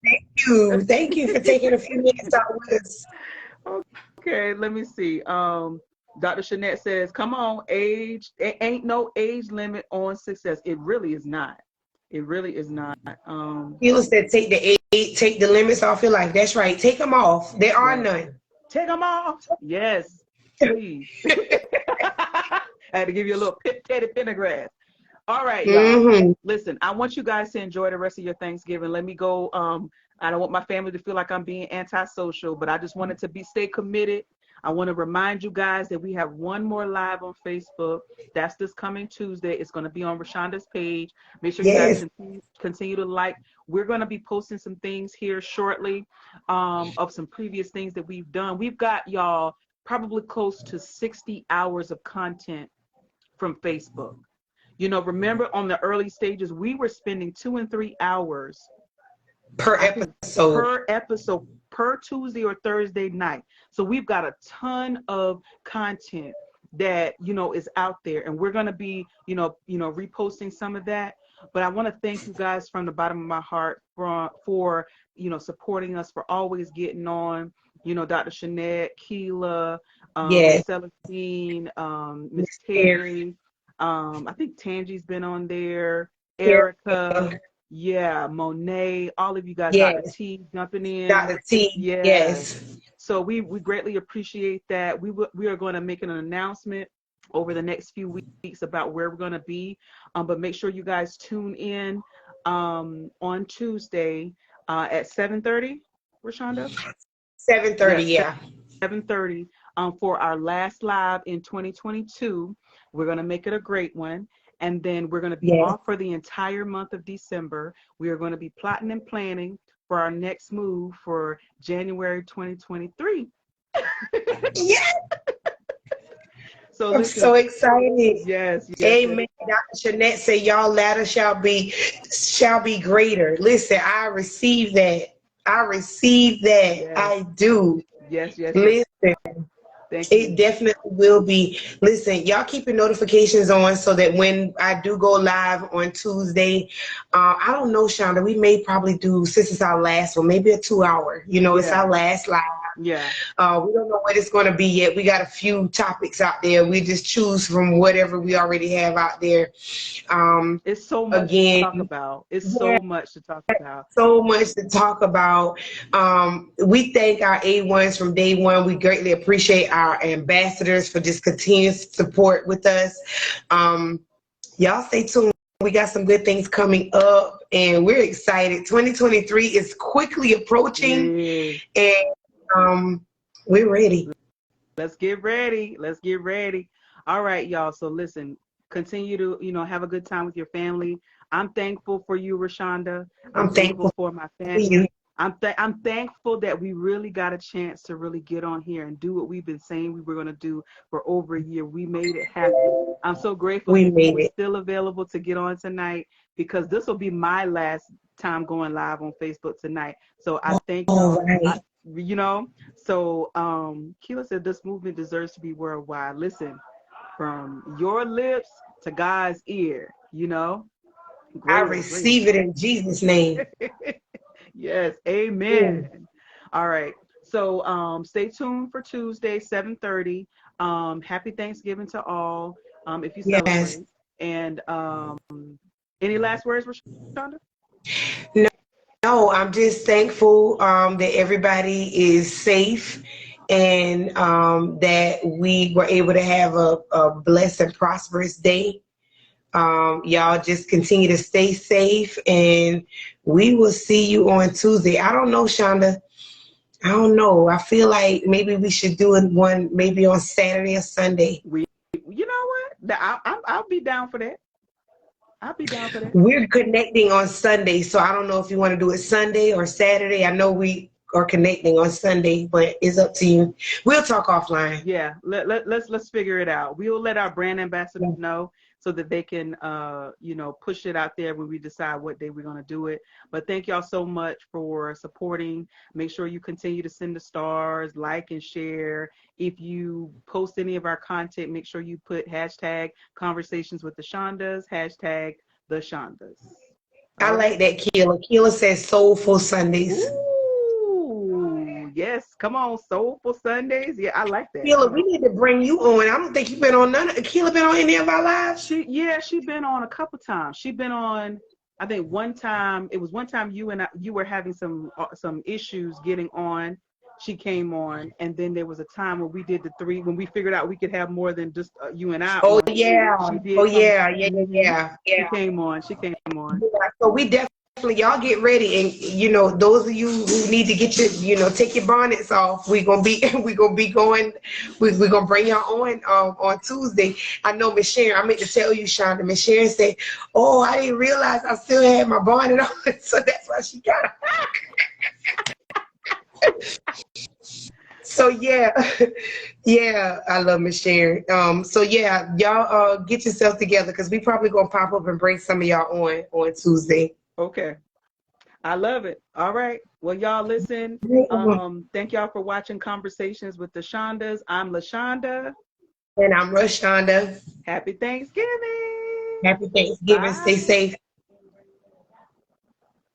thank you. Thank you for taking a few minutes out with us. Okay, let me see. Dr. Shanette says, "Come on, age. It ain't no age limit on success. It really is not. It really is not. Sheila said, take the limits off your life. That's right. Take them off. There are Yeah. none. Take them off. Yes, please." I had to give you a little Teddy Pendergrass. All right, y'all. Mm-hmm. Listen, I want you guys to enjoy the rest of your Thanksgiving. Let me go. I don't want my family to feel like I'm being antisocial, but I just wanted to stay committed. I want to remind you guys that we have one more live on Facebook. That's this coming Tuesday. It's going to be on Rashonda's page. Make sure you guys continue to like. We're going to be posting some things here shortly of some previous things that we've done. We've got, y'all, probably close to 60 hours of content from Facebook. You know, remember on the early stages, we were spending 2 and 3 hours Per episode, per Tuesday or Thursday night. So we've got a ton of content that, you know, is out there, and we're going to be, you know, reposting some of that. But I want to thank you guys from the bottom of my heart for you know, supporting us, for always getting on. You know, Dr. Shanette, Keela, Miss Celestine, Miss Terry. I think Tangie's been on there. Erica. Yeah, Monet, all of you guys, yes. Dr. T jumping in. Dr. T, yes. So we greatly appreciate that. We are going to make an announcement over the next few weeks about where we're going to be. But make sure you guys tune in on Tuesday at 7:30, Rashonda? 7:30, yeah. 7:30 for our last live in 2022. We're going to make it a great one. And then we're going to be off for the entire month of December. We are going to be plotting and planning for our next move for January 2023. Yes. So I'm so excited. Yes. Amen. Dr. Shanette said, y'all latter shall be greater. Listen, I receive that. Yes. I do. Yes. Listen. It definitely will be. Listen, y'all keep your notifications on so that when I do go live on Tuesday, I don't know, Shonda, we may probably do, since it's our last one, maybe a 2-hour. You know, it's our last live. Yeah. We don't know what it's going to be yet. We got a few topics out there. We just choose from whatever we already have out there. It's so much to talk about. So much to talk about. So much to talk about. We thank our A1s from day one. We greatly appreciate our ambassadors for just continuous support with us. Y'all stay tuned. We got some good things coming up, and we're excited. 2023 is quickly approaching, and we're ready. Let's get ready. All right, y'all. So listen, continue to, you know, have a good time with your family. I'm thankful for you, Rashonda. I'm thankful for my family. I'm thankful that we really got a chance to really get on here and do what we've been saying we were going to do for over a year. We made it happen. I'm so grateful that you were still available to get on tonight, because this will be my last time going live on Facebook tonight. So I thank y'all. You know, so Keila said this movement deserves to be worldwide. Listen, from your lips to God's ear, you know. I receive it in Jesus' name. Yes, amen. All right. So stay tuned for Tuesday, 7:30. Happy Thanksgiving to all. If you celebrate. And any last words, Rashonda? No, I'm just thankful that everybody is safe, and that we were able to have a blessed and prosperous day. Y'all just continue to stay safe, and we will see you on Tuesday. I don't know, Shonda. I don't know. I feel like maybe we should do one maybe on Saturday or Sunday. You know what? I'll be down for that. We're connecting on Sunday, so I don't know if you want to do it Sunday or Saturday. I know we are connecting on Sunday, but it's up to you. We'll talk offline. Yeah, let's figure it out. We'll let our brand ambassadors know so that they can, push it out there when we decide what day we're going to do it. But thank y'all so much for supporting. Make sure you continue to send the stars, like and share. If you post any of our content, make sure you put hashtag conversations with the Shondas, hashtag the Shondas. I All right. like that, Keela. Keela says Soulful Sundays. Ooh, yes. Come on, Soulful Sundays. Yeah, I like that. Keela, we need to bring you on. I don't think you've been on none of Keela been on any of our lives. She been on a couple times. She been on, I think one time, it was one time you were having some issues getting on. She came on, and then there was a time when we did the three, when we figured out we could have more than just you and I Oh on. yeah. She Oh did come. yeah. Yeah. Hmm. Yeah. She Yeah. came on. She came on. Yeah. So we definitely, y'all get ready, and those of you who need to get take your bonnets off. We gonna be we gonna be going. We gonna bring y'all on Tuesday. I know Miss Sharon. I meant to tell you, Shonda. Miss Sharon said, "Oh, I didn't realize I still had my bonnet on," so that's why she got it. So yeah, yeah, I love Miss Sharon. So yeah, y'all get yourself together because we probably gonna pop up and bring some of y'all on Tuesday. Okay. I love it. All right. Well, y'all listen. Thank y'all for watching Conversations with the Shondas. I'm LaShonda. And I'm Rashonda. Happy Thanksgiving. Happy Thanksgiving. Stay Bye. safe.